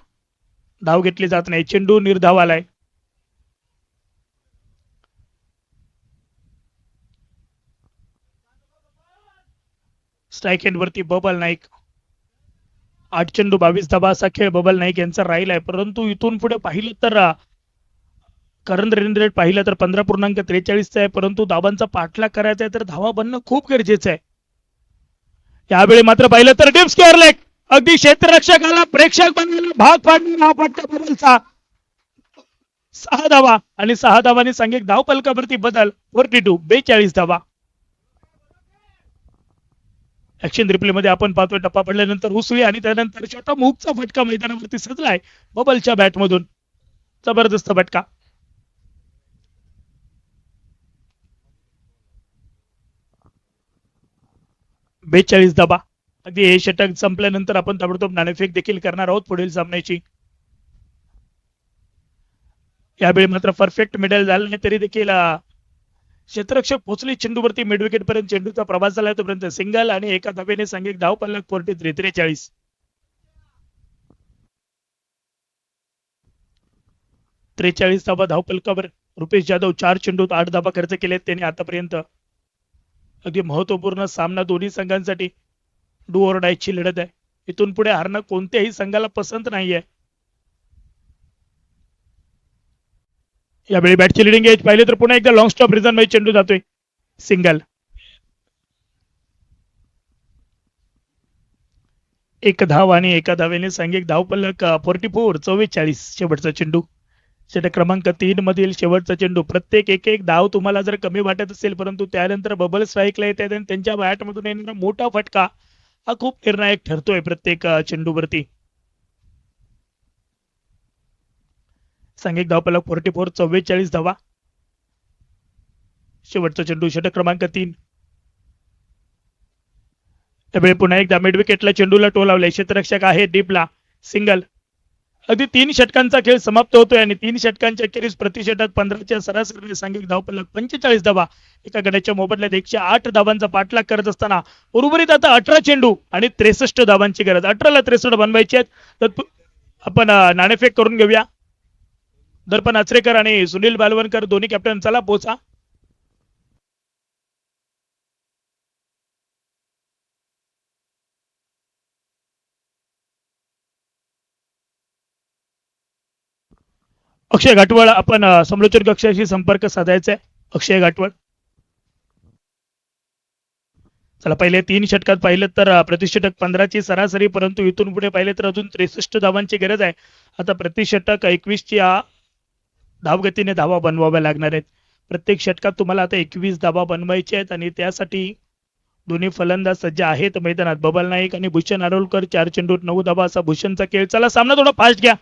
धाव घेतली जात नाही, चेंडू निर्धाव आलाय. स्ट्राईक एंड वरती बबल नाईक. 8 चेंडू 22 धावा असा खेळ बबल नाईक यांचा राहिलाय. परंतु इथून पुढे पाहिलं तर करंट रन रेट पाहिलं तर 15.43 आहे, परंतु धावांचा पाठलाग करायचा आहे तर धावा बनणं खूप गरजेचं आहे. यावेळी मात्र पाहिलं तर डीप स्क्वेअर लेग, अगदी क्षेत्ररक्षकाला प्रेक्षक बनवायला भाग पाडणारा हा फटका बबलचा. 6 धावा आणि 6 धावांनी सांघिक धाव फलकावरती बदल. 42 धावा. ऍक्शन रिप्ले मध्ये आपण पाहतोय टप्पा पडल्यानंतर उसळी आणि त्यानंतर छोटा मूकचा फटका मैदानावरती सजलाय बबलच्या बॅटमधून. जबरदस्त फटका. बेचाळीस धावा. अगदी हे षटक संपल्यानंतर आपण ताबडतोब नाणेफेक देखील करणार आहोत पुढील सामन्याची. यावेळी मात्र परफेक्ट मिडल झालं नाही तरी देखील क्षेत्ररक्षक पोहोचले चेंडूवरती मिड विकेट पर्यंत चेंडूचा प्रवास झाला, तोपर्यंत सिंगल आणि एका धावेने सांघिक धाव पल्लक 43. 43 धावा धाव पलकावर. रुपेश जाधव 4 चेंडूत 8 धावा खर्च केलेत त्यांनी आतापर्यंत. अगदी महत्वपूर्ण सामना दोन्ही संघांसाठी. डू ऑर डायची लढत आहे. इथून पुढे हारणं कोणत्याही संघाला पसंत नाहीये. यावेळी बॅटची लिडिंग एज पाहिले तर पुन्हा एकदा लॉंग स्टॉप रिझन मध्ये चेंडू जातोय. सिंगल. एक धाव आणि एका धावेने सांघिक धाव पल्लक 44. शेवटचा चेंडू. षटक क्रमांक 3 मधील शेवटचा चेंडू. प्रत्येक एक धाव तुम्हाला जर कमी वाटत असेल, परंतु त्यानंतर बबल स्ट्राईकला येत आणि त्यांच्या बॅटमधून येणारा मोठा फटका हा खूप निर्णायक ठरतोय प्रत्येक चेंडूवरती. सांघिक धाव पलक 44 धावा. शेवटचा चेंडू. षटक क्रमांक 3. त्यावेळी पुन्हा एकदा मिड विकेटला चेंडूला टोल लावलाय. क्षेत्ररक्षक आहे डीपला. सिंगल. अगदी 3 षटकांचा खेळ समाप्त होतोय आणि 3 षटकांच्या अखेरीस प्रति षटक 15च्या सरासरीने सांघिक धाव पलक 45 धावा. एका गड्याच्या मोबदल्यात 108 धावांचा पाठलाग करत असताना उर्वरित आता 18 चेंडू आणि 63 धावांची गरज. 18ला 63 बनवायचे आहेत. तर आपण नाणेफेक करून घेऊया. दर्पण आचरेकर आणि सुनील बालवणकर दोन्ही कॅप्टन चला पोचा. अक्षय घाटवळ आपण समालोचन कक्षाशी संपर्क साधायचा आहे. अक्षय घाटवळ. चला पहिले 3 षटकात पाहिलं तर प्रतिषटक 15ची सरासरी, परंतु इथून पुढे पाहिले तर अजून 63 धावांची गरज आहे. आता प्रतिषटक 21ची धावगतीने धावा बनवाव्या लागणार आहेत. प्रत्येक षटकात तुम्हाला आता 21 धावा बनवायच्या आहेत आणि त्यासाठी दोन्ही फलंदाज सज्ज आहेत मैदानात. बबल नाईक आणि भूषण आरोलकर 4 चेंडूत 9 धावा असा भूषणचा खेळ. चला सामना थोडा फास्ट घ्या.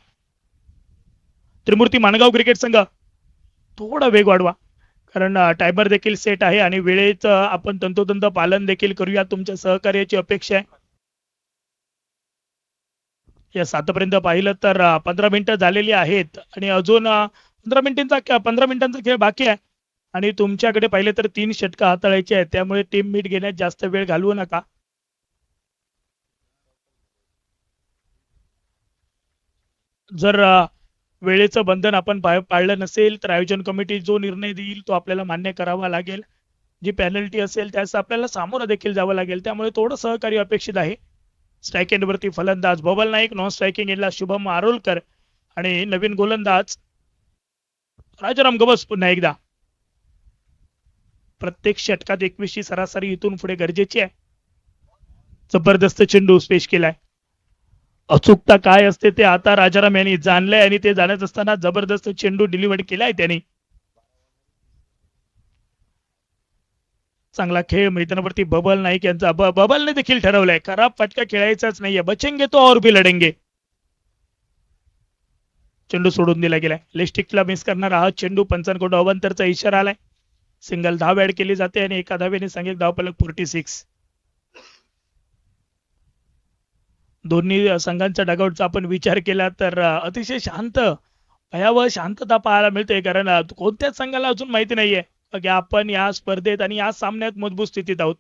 त्रिमूर्ती माणगाव क्रिकेट संघ थोडा वेग वाढवा, कारण टायमर देखील सेट आहे आणि वेळेचं आपण तंतोतंत पालन देखील करूया. तुमच्या सहकार्याची अपेक्षा आहे. या 7 पर्यंत पाहिलं तर 15 मिनिटं झालेली आहेत आणि अजून 15 मिनिटांचा खेळ बाकी आहे आणि तुमच्याकडे पाहिले तर 3 षटकं हाताळायची आहेत. त्यामुळे टीम मीट घेण्यात जास्त वेळ घालवू नका. जर वेळेचं बंधन आपण पाळलं नसेल तर आयोजन कमिटी जो निर्णय देईल तो आपल्याला मान्य करावा लागेल. जी पेनल्टी असेल त्यास आपल्याला सामोरं देखील जावं लागेल. त्यामुळे थोडं सहकार्य अपेक्षित आहे. स्ट्राईक एंडवरती फलंदाज बबल नाईक, नॉन स्ट्रायकिंग एंडला शुभम आरोलकर आणि नवीन गोलंदाज राजाराम गवस. पुन्हा एकदा प्रत्येक षटकात 21ची सरासरी इथून पुढे गरजेची आहे. जबरदस्त चेंडू स्पेश केलाय. अचूकता काय असते ते आता राजाराम यांनी जाणलंय आणि ते जाणत असताना जबरदस्त चेंडू डिलिव्हर केलाय त्यांनी. चांगला खेळ मैदानावरती बबल नाईक यांचा. बबलने देखील ठरवलंय खराब फटका खेळायचाच नाहीये. बचेंगे तो और भी लढेंगे. चेंडू सोडून दिला गेलाय. लेस्टिकला मिस करणारा हा चेंडू. पंचांकडून अवंतरचा इशारा आलाय. सिंगल धाव ऍड केली जाते आणि एका धावेने सांघिक धावफलक 46. दोन्ही संघांच्या डगआउटचा आपण विचार केला तर अतिशय शांत, भयावह शांतता पाहायला मिळते, कारण कोणत्याच संघाला अजून माहिती नाहीये की आपण या स्पर्धेत आणि या सामन्यात मजबूत स्थितीत आहोत.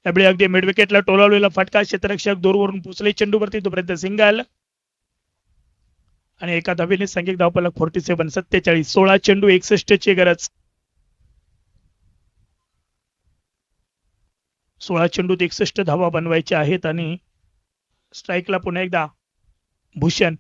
यावेळी अगदी मिड विकेटला टोलावलेला फटका. क्षेत्ररक्षक दूरवरून पोचले चेंडूवरती, तोपर्यंत सिंगल आणि एका धावेने सांघिक धावफलक 47. 47. 16 चेंडू 61 ची गरज. 16 चेंडूत 61 धावा बनवायच्या आहेत आणि स्ट्राईकला पुन्हा एकदा भूषण.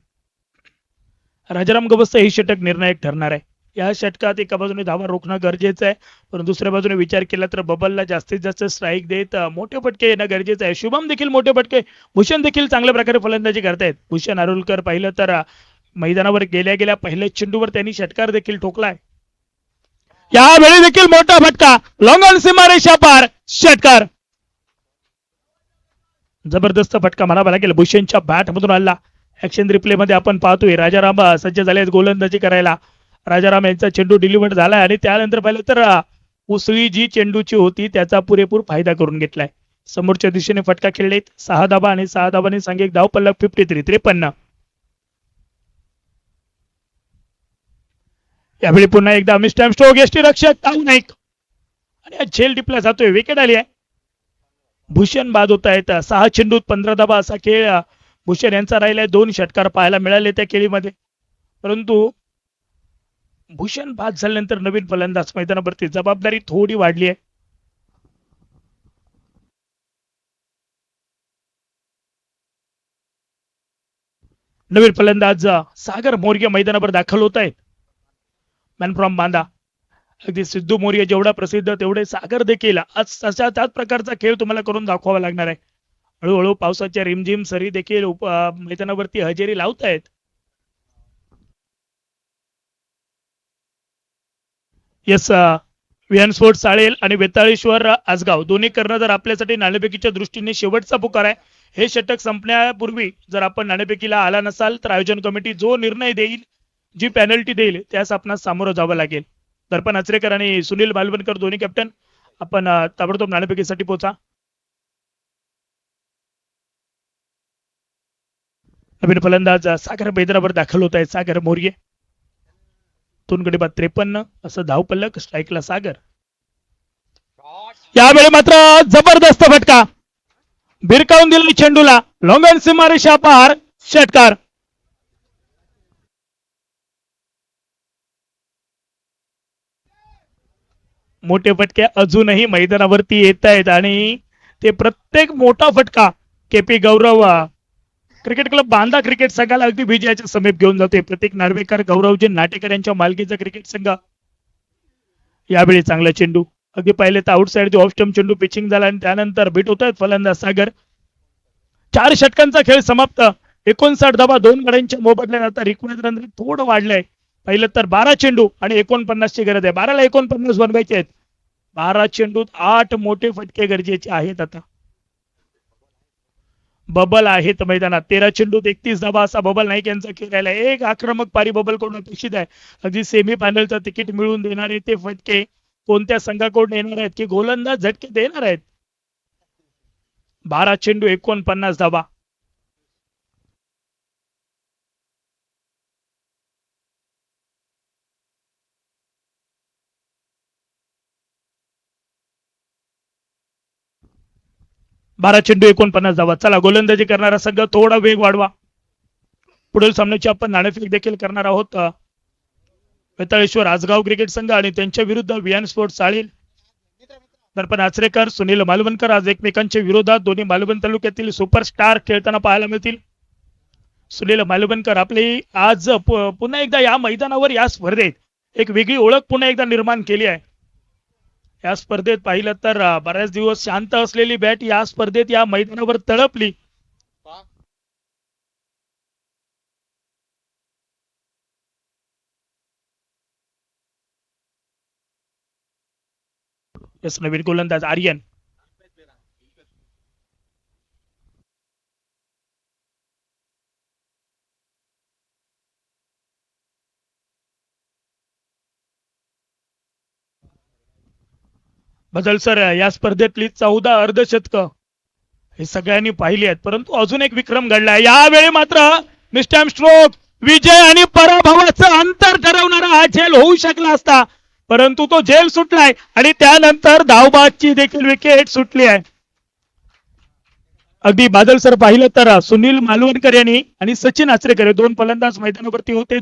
राजाराम गवसचं हे षटक निर्णायक ठरणार आहे. या षटकात एका बाजूने धावा रोखणं गरजेचं आहे, पण दुसऱ्या बाजूने विचार केला तर बबलला जास्तीत जास्त स्ट्राईक देत मोठे फटके येणं गरजेचं आहे. शुभम देखील मोठे फटके, भूषण देखील चांगल्या प्रकारे फलंदाजी करतायत. भूषण आरोलकर पाहिलं तर मैदानावर गेल्या पहिल्या चेंडूवर त्यांनी षटकार देखील ठोकलाय. यावेळी देखील मोठा फटका, लॉंग ऑन सीमारेषा पार, षटकार. जबरदस्त फटका म्हणावा लागेल. भूषणच्या बॅट मधून आला. ऍक्शन रिप्ले मध्ये आपण पाहतोय राजाराम सज्ज झाले गोलंदाजी करायला. राजाराम यांचा चेंडू डिलिव्हर झालाय आणि त्यानंतर पाहिलं तर उसळी जी चेंडूची होती त्याचा पुरेपूर फायदा करून घेतलाय. समोरच्या दिशेने फटका खेळलेत. 6 धावा आणि 6 धावांनी सांघिक धावफलक 53. यावेळी पुन्हा एकदा मिस टाइम स्ट्रोक. यष्टीरक्षक ताऊ नाईक आणि झेल टिपला जातोय. विकेट आली आहे. भूषण बाद होत आहेत. 6 चेंडूत 15 धावा असा खेळ भूषण यांचा राहिलाय. 2 षटकार पाहायला मिळाले त्या खेळीमध्ये, परंतु भूषण बाद झाल्यानंतर नवीन फलंदाज मैदानावरती. जबाबदारी थोडी वाढली आहे. नवीन फलंदाज सागर मोर्य मैदानावर दाखल होत आहेत. Man from Banda. अगदी सिद्धू मोर्य जेवढा प्रसिद्ध तेवढे सागर देखील आज त्याच प्रकारचा खेळ तुम्हाला करून दाखवावा लागणार आहे. हळूहळू पावसाच्या रिमझिम सरी देखील मैदानावरती हजेरी लावत आहेत. येस, विहान स्पोर्ट्स साळेल आणि वेताळेश्वर आसगाव दोन्ही कर्णधार आपल्यासाठी नाणेफेकीच्या दृष्टीने शेवटचा पुकार आहे. हे षटक संपण्यापूर्वी जर आपण नाणेफेकीला आला नसाल तर आयोजन कमिटी जो निर्णय देईल, जी पेनल्टी देईल त्यास आपणास सामोरं जावं लागेल. दर्पण आचरेकर आणि सुनील बालवणकर दोन्ही कॅप्टन आपण ताबडतोब नाणेफेकीसाठी पोहोचा. नवीन फलंदाज सागर मैदानावर दाखल होत आहेत. सागर मोर्ये. 2 गडी बाद 53 असं धावफलक. स्ट्राईकला सागर. यावेळी मात्र जबरदस्त फटका, भिरकावून दिला चेंडूला. लॉंग ऑन सीमारेषा पार, षटकार. मोठे फटके अजूनही मैदानावरती येत आहेत आणि ते प्रत्येक मोठा फटका KP Gaurav cricket club Banda cricket संघाला अगदी विजयाच्या समीप घेऊन जाते. प्रत्येक नार्वेकर गौरवजी नाटेकर यांच्या मालकीचा क्रिकेट संघ. यावेळी चांगला चेंडू अगदी पहिले तर आउटसाइड ऑफ स्टंप चेंडू पिचिंग झाला आणि त्यानंतर बीट होत आहेत फलंदाज सागर. 4 षटकांचा खेळ समाप्त. 59 धावा 2 गड्यांच्या मोबदल्याने आता रिक्वायर्ड रन थोडं वाढलंय. पहिलं तर 12 चेंडू आणि 49 ची गरज आहे. 12 ला 49 बनवायचे आहेत. 12 चेंडूत 8 मोठे फटके गरजेचे आहेत. आता बबल आहेत मैदानात. 13 चेंडूत 31 धावा असा बबल नाईक यांचा खेळ राहिला. एक आक्रमक पारी बबल कडून अपेक्षित आहे. अगदी सेमी फायनलचं तिकीट मिळवून देणारे ते फटके कोणत्या संघाकडून येणार आहेत की गोलंदाज झटके देणार आहेत. 12 चेंडू 49 धावा. बारा चेंडू 49 धावा. चला गोलंदाजी करणारा संघ थोडा वेग वाढवा. पुढील सामन्याची आपण नाणेफेक देखील करणार आहोत. वेताळेश्वर आजगाव क्रिकेट संघ आणि त्यांच्या विरुद्ध वियान स्पोर्ट्स चाळील. दर्पण आचरेकर सुनील मालवणकर आज एकमेकांच्या विरोधात दोन्ही मालवण तालुक्यातील सुपरस्टार खेळताना पाहायला मिळतील. सुनील मालवणकर आपली आज पुन्हा एकदा या मैदानावर या स्पर्धेत एक वेगळी ओळख पुन्हा एकदा निर्माण केली आहे. या स्पर्धेत पाहिलं तर बऱ्याच दिवस शांत असलेली बॅट या स्पर्धेत या मैदानावर तळपली. नवीन गोलंदाज आर्यन. बदल सर या स्पर्धेतली 14 अर्धशतक हे सगळ्यांनी पाहिली आहेत. परंतु अजून एक विक्रम घडलाय. यावेळी मात्र मिस्टॅम स्ट्रोक विजय आणि पराभवाचं अंतर ठरवणारा हा झेल होऊ शकला असता. परंतु तो झेल सुटलाय आणि त्यानंतर धावबादची देखील विकेट सुटली आहे. अगदी बादल सर पाहिलं तर सुनील मालवणकर यांनी आणि सचिन आचरेकर हे 2 फलंदाज मैदानावरती होते.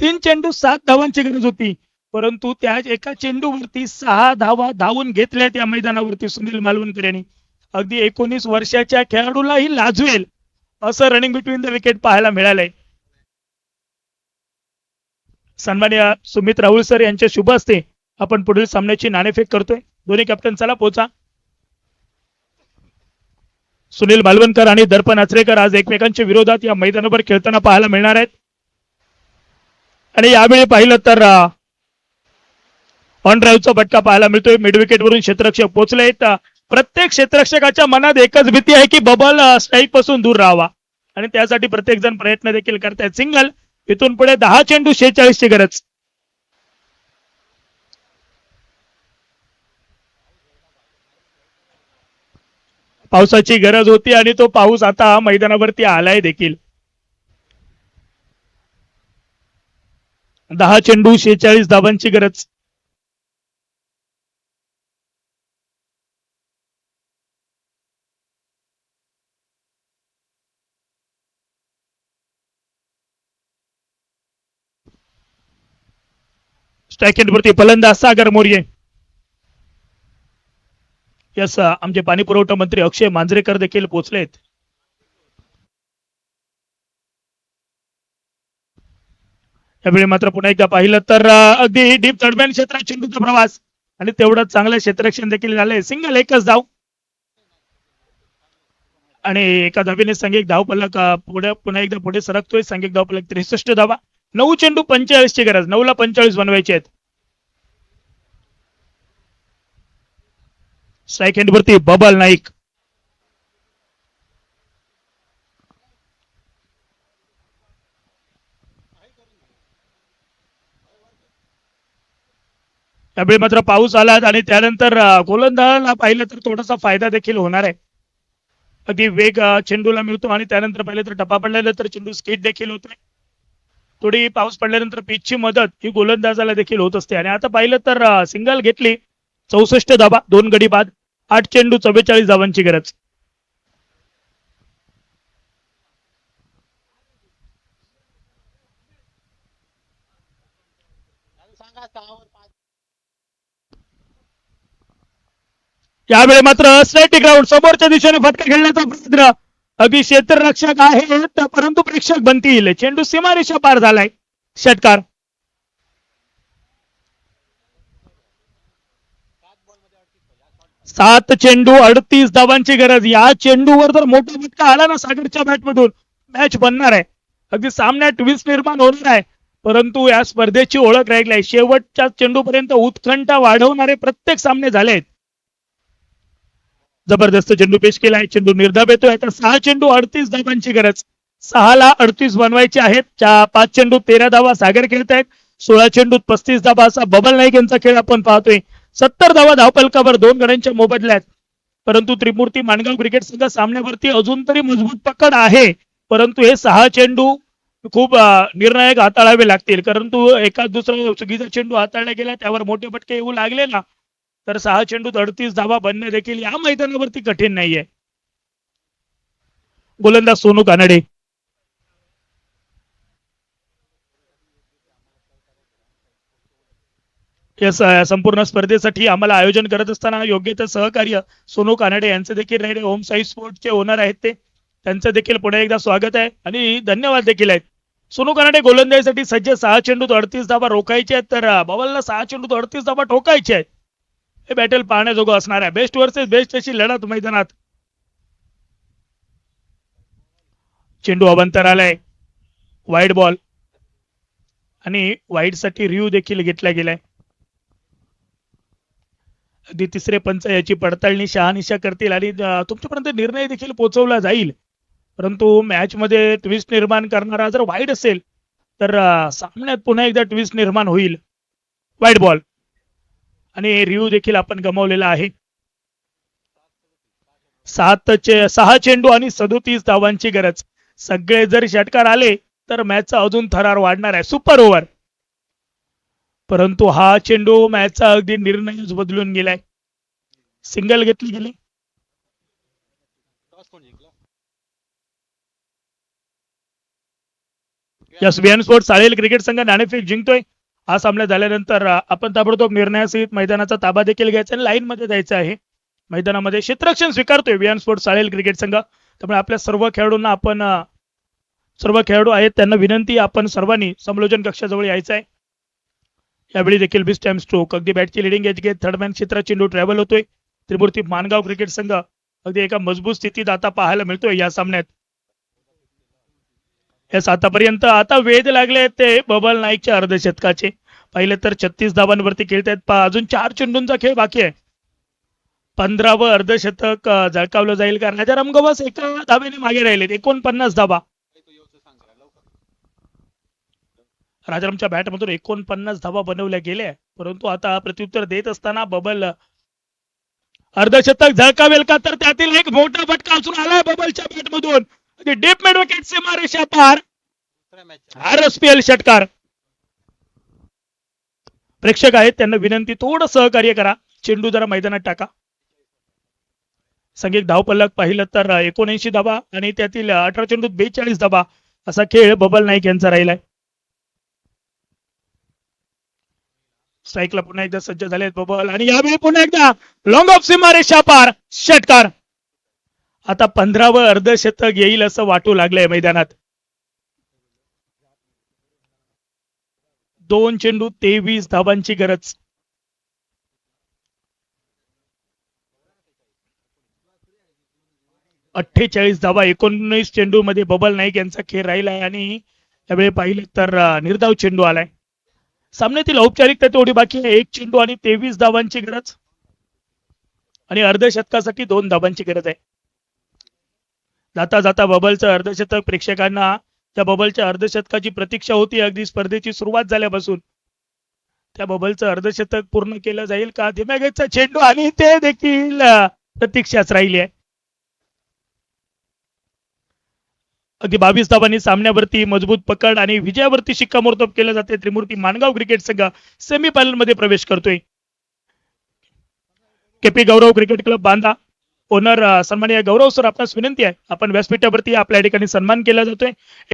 3 चेंडू 7 धावांची गरज होती. परंतु त्या एका चेंडूवरती 6 धावा धावून घेतल्यात या मैदानावरती सुनील मालवणकर यांनी. अगदी 19 वर्षाच्या खेळाडूलाही लाजवेल असं रनिंग बिटवीन द विकेट पाहायला मिळालंय. सन्माननीय सुमित राहुल सर यांच्या शुभ हस्ते आपण पुढील सामन्याची नाणेफेक करतोय. दोन्ही कॅप्टन चला पोचा. सुनील मालवणकर आणि दर्पण आचरेकर आज एकमेकांच्या विरोधात या मैदानावर खेळताना पाहायला मिळणार आहेत. आणि यावेळी पाहिलं तर ऑन ड्राईव्हचा फटका पाहायला मिळतोय. मिड विकेट वरून क्षेत्ररक्षक पोहोचलेत. प्रत्येक क्षेत्ररक्षकाच्या मनात एकच भीती आहे की बबल स्ट्राईक पासून दूर राहावा आणि त्यासाठी प्रत्येक जण प्रयत्न देखील करतायत. सिंगल. इथून पुढे 10 चेंडू 46 ची गरज. पावसाची गरज होती आणि तो पाऊस आता मैदानावरती आलाय देखील. 10 चेंडू 46 धावांची गरज. स्ट्राईक एंडवरती फलंदाज सागर मोर्ये. यस आमचे पाणी पुरवठा मंत्री अक्षय मांजरेकर देखील पोहोचलेत. यावेळी मात्र पुन्हा एकदा पाहिलं तर अगदी डीप तडब्यान क्षेत्रात चेंडूचा प्रवास आणि तेवढंच चांगलं क्षेत्ररक्षण देखील झालंय. सिंगल. एकच धाव आणि एका धावेने संघिक धाव फलक पुढे पुन्हा एकदा पुढे सरकतोय. संघिक धाव फलक 63 धावा. 9 चेंडू 45 ची गरज. 9 ला 45 बनवायचे आहेत. स्ट्राईक एंडवरती बबल नाईक. त्यावेळी मात्र पाऊस आला आणि त्यानंतर गोलंदाजाला पाहिलं तर थोडासा फायदा देखील होणार आहे. अगदी वेग चेंडूला मिळतो आणि त्यानंतर पाहिलं तर टप्पा पडल्यानंतर चेंडू स्किट देखील होतोय. थोडी पाऊस पडल्यानंतर पिचची मदत ही गोलंदाजाला देखील होत असते. आणि आता पाहिलं तर सिंगल घेतली. 64 धावा 2 गडी बाद. 8 चेंडू 44 धावांची गरज. यावेळी मात्र स्ट्रेट ग्राउंड समोरच्या दिशेने फटका खेळण्याचा प्रयत्न. अगदी क्षेत्ररक्षक आहेत परंतु प्रेक्षक बनतील. चेंडू सीमारेषा पार झालाय. षटकार. 7 चेंडू 38 धावांची गरज. या चेंडूवर जर मोठा फटका आला ना सागरच्या बॅटमधून, मॅच बनणार आहे. अगदी सामन्यात ट्विस्ट निर्माण होणार आहे. परंतु या स्पर्धेची ओळख राहिली आहे. शेवटच्या चेंडूपर्यंत उत्कंठा वाढवणारे प्रत्येक सामने झाले आहेत. जबरदस्त चेंडू पेश केलाय. चेंडू निर्धाव येतोय. तर 6 चेंडू 38 धावांची गरज. 6 ला 38 बनवायचे आहेत. 5 चेंडू 13 धावा सागर खेळतायत. 16 चेंडूत 35 धावा असा बबल नाईक यांचा खेळ आपण पाहतोय. 70 धावा धावपलकावर 2 गड्यांच्या मोबदल्यात. परंतु त्रिमूर्ती माणगाव क्रिकेट संघ सामन्यावरती अजून तरी मजबूत पकड आहे. परंतु हे 6 चेंडू खूप निर्णायक हाताळावे लागतील. परंतु एका दुसरा चुकीचा चेंडू हाताळला गेला, त्यावर मोठे फटके येऊ लागले ना, तर 6 चेंडूत 38 धावा बनणे देखील या मैदानावरती कठीण नाहीये. गोलंदाज सोनू कानडे. या संपूर्ण स्पर्धेसाठी आम्हाला आयोजन करत असताना योग्य ते सहकार्य सोनू कानडे यांचे देखील राहिले. ओम साई स्पोर्टचे ओनर आहेत ते, त्यांचं देखील पुन्हा एकदा स्वागत आहे आणि धन्यवाद देखील आहेत. सोनू कानडे गोलंदाजीसाठी सज्ज. 6 चेंडूत 38 धावा रोखायचे आहेत, तर बबलला 6 चेंडूत 38 धावा ठोकायचे आहेत. हे बॅटल पाहण्याजोगं असणार आहे. बेस्ट वर्सेस बेस्ट अशी लढत मैदानात. चेंडू अवंतर आलाय. वाईड बॉल आणि वाईड साठी रिव्ह्यू देखील घेतला गेलाय. अगदी तिसरे पंच याची पडताळणी शहानिशा करतील आणि तुमच्यापर्यंत निर्णय देखील पोहोचवला जाईल. परंतु मॅच मध्ये ट्विस्ट निर्माण करणारा जर वाईड असेल तर सामन्यात पुन्हा एकदा ट्विस्ट निर्माण होईल. वाईड बॉल आणि रिव्ह्यू देखील आपण गमावलेला आहे. 6 चेंडू आणि 37 धावांची गरज. सगळे जर षटकार आले तर मॅचचा अजून थरार वाढणार आहे. Super over. परंतु हा चेंडू मॅचचा अगदी निर्णयच बदलून गेलाय. सिंगल घेतली गेली. यस, बीएन स्पोर्ट्स साळेल क्रिकेट संघ नाणेफेक जिंकतोय. हा सामना झाल्यानंतर आपण ताबडतोब निर्णयासहित मैदानाचा ताबा देखील घ्यायचा आणि लाईन मध्ये जायचं आहे. मैदानामध्ये क्षेत्ररक्षण स्वीकारतोय बीएन स्पोर्ट्स साळेल क्रिकेट संघ. त्यामुळे आपल्या सर्व खेळाडूंना आपण सर्व खेळाडू आहेत त्यांना विनंती, आपण सर्वांनी समालोचन कक्षाजवळ यायचं आहे. यावेळी देखील बिस टाइम स्ट्रोक. अगदी बॅटची लिडिंग एज घेत थर्ड मॅन क्षेत्रात चेंडू ट्रॅव्हल होतोय. त्रिमूर्ती माणगाव क्रिकेट संघ अगदी एका मजबूत स्थितीत आता पाहायला मिळतोय या सामन्यात. यास आतापर्यंत आता वेध लागले ते बबल नाईकच्या अर्धशतकाचे. पाहिलं तर 36 धावांवरती खेळतायत. अजून 4 चेंडूंचा खेळ बाकी आहे. 15वं अर्धशतक झळकावलं जाईल का? राजाराम गवस एका धावेने मागे राहिलेत. 49 धावा. राजारामच्या बॅटमधून 49 धावा बनवल्या गेल्या. परंतु आता प्रत्युत्तर देत असताना बबल अर्धशतक झळकावेल का? तर त्यातील एक मोठा फटका असून आलाय बबलच्या बॅटमधून. डीप मिड विकेट सीमारेषा पार. आरएसपीएल षटकार. प्रेक्षक आहेत त्यांना विनंती, थोडं सहकार्य करा. चेंडू जरा मैदानात टाका. संघिक धावपलक पाहिलं तर 79 धावा आणि त्यातील 18 चेंडूत 42 धावा असा खेळ बबल नाईक यांचा राहिलाय. स्ट्राईकला पुन्हा एकदा सज्ज झालेत बबल आणि यावेळी पुन्हा एकदा लॉंग ऑफ सीमारेषा पार षटकार. आता 15वं अर्धशतक येईल असं वाटू लागलंय मैदानात. 2 चेंडू 23 धावांची गरज. अठ्ठेचाळीस धावा 19 चेंडू मध्ये बबल नाईक यांचा खेळ राहिलाय आणि यावेळी पाहिलं तर निर्धाव चेंडू आलाय. सामन्यातील औपचारिकता तेवढी बाकी आहे. 1 चेंडू आणि 23 धावांची गरज आणि अर्धशतकासाठी 2 धावांची गरज आहे. जाता जाता बबलचं अर्धशतक. प्रेक्षकांना त्या बबलच्या अर्धशतकाची प्रतीक्षा होती अगदी स्पर्धेची सुरुवात झाल्यापासून. त्या बबलचं अर्धशतक पूर्ण केलं जाईल का? धीम्यागेचा चेंडू आणि ते देखील प्रतीक्षाच राहिली आहे. अगदी 22 धावांनी सामन्यावरती मजबूत पकड आणि विजयावरती शिक्कामोर्तब केलं जाते. त्रिमूर्ती माणगाव क्रिकेट संघ सेमीफायनल मध्ये प्रवेश करतोय. केपी गौरव क्रिकेट क्लब बांधा ओनर सन्माननीय गौरव सर, आपणास विनंती आहे आपण व्यासपीठावरती आपल्या ठिकाणी सन्मान केला जातोय.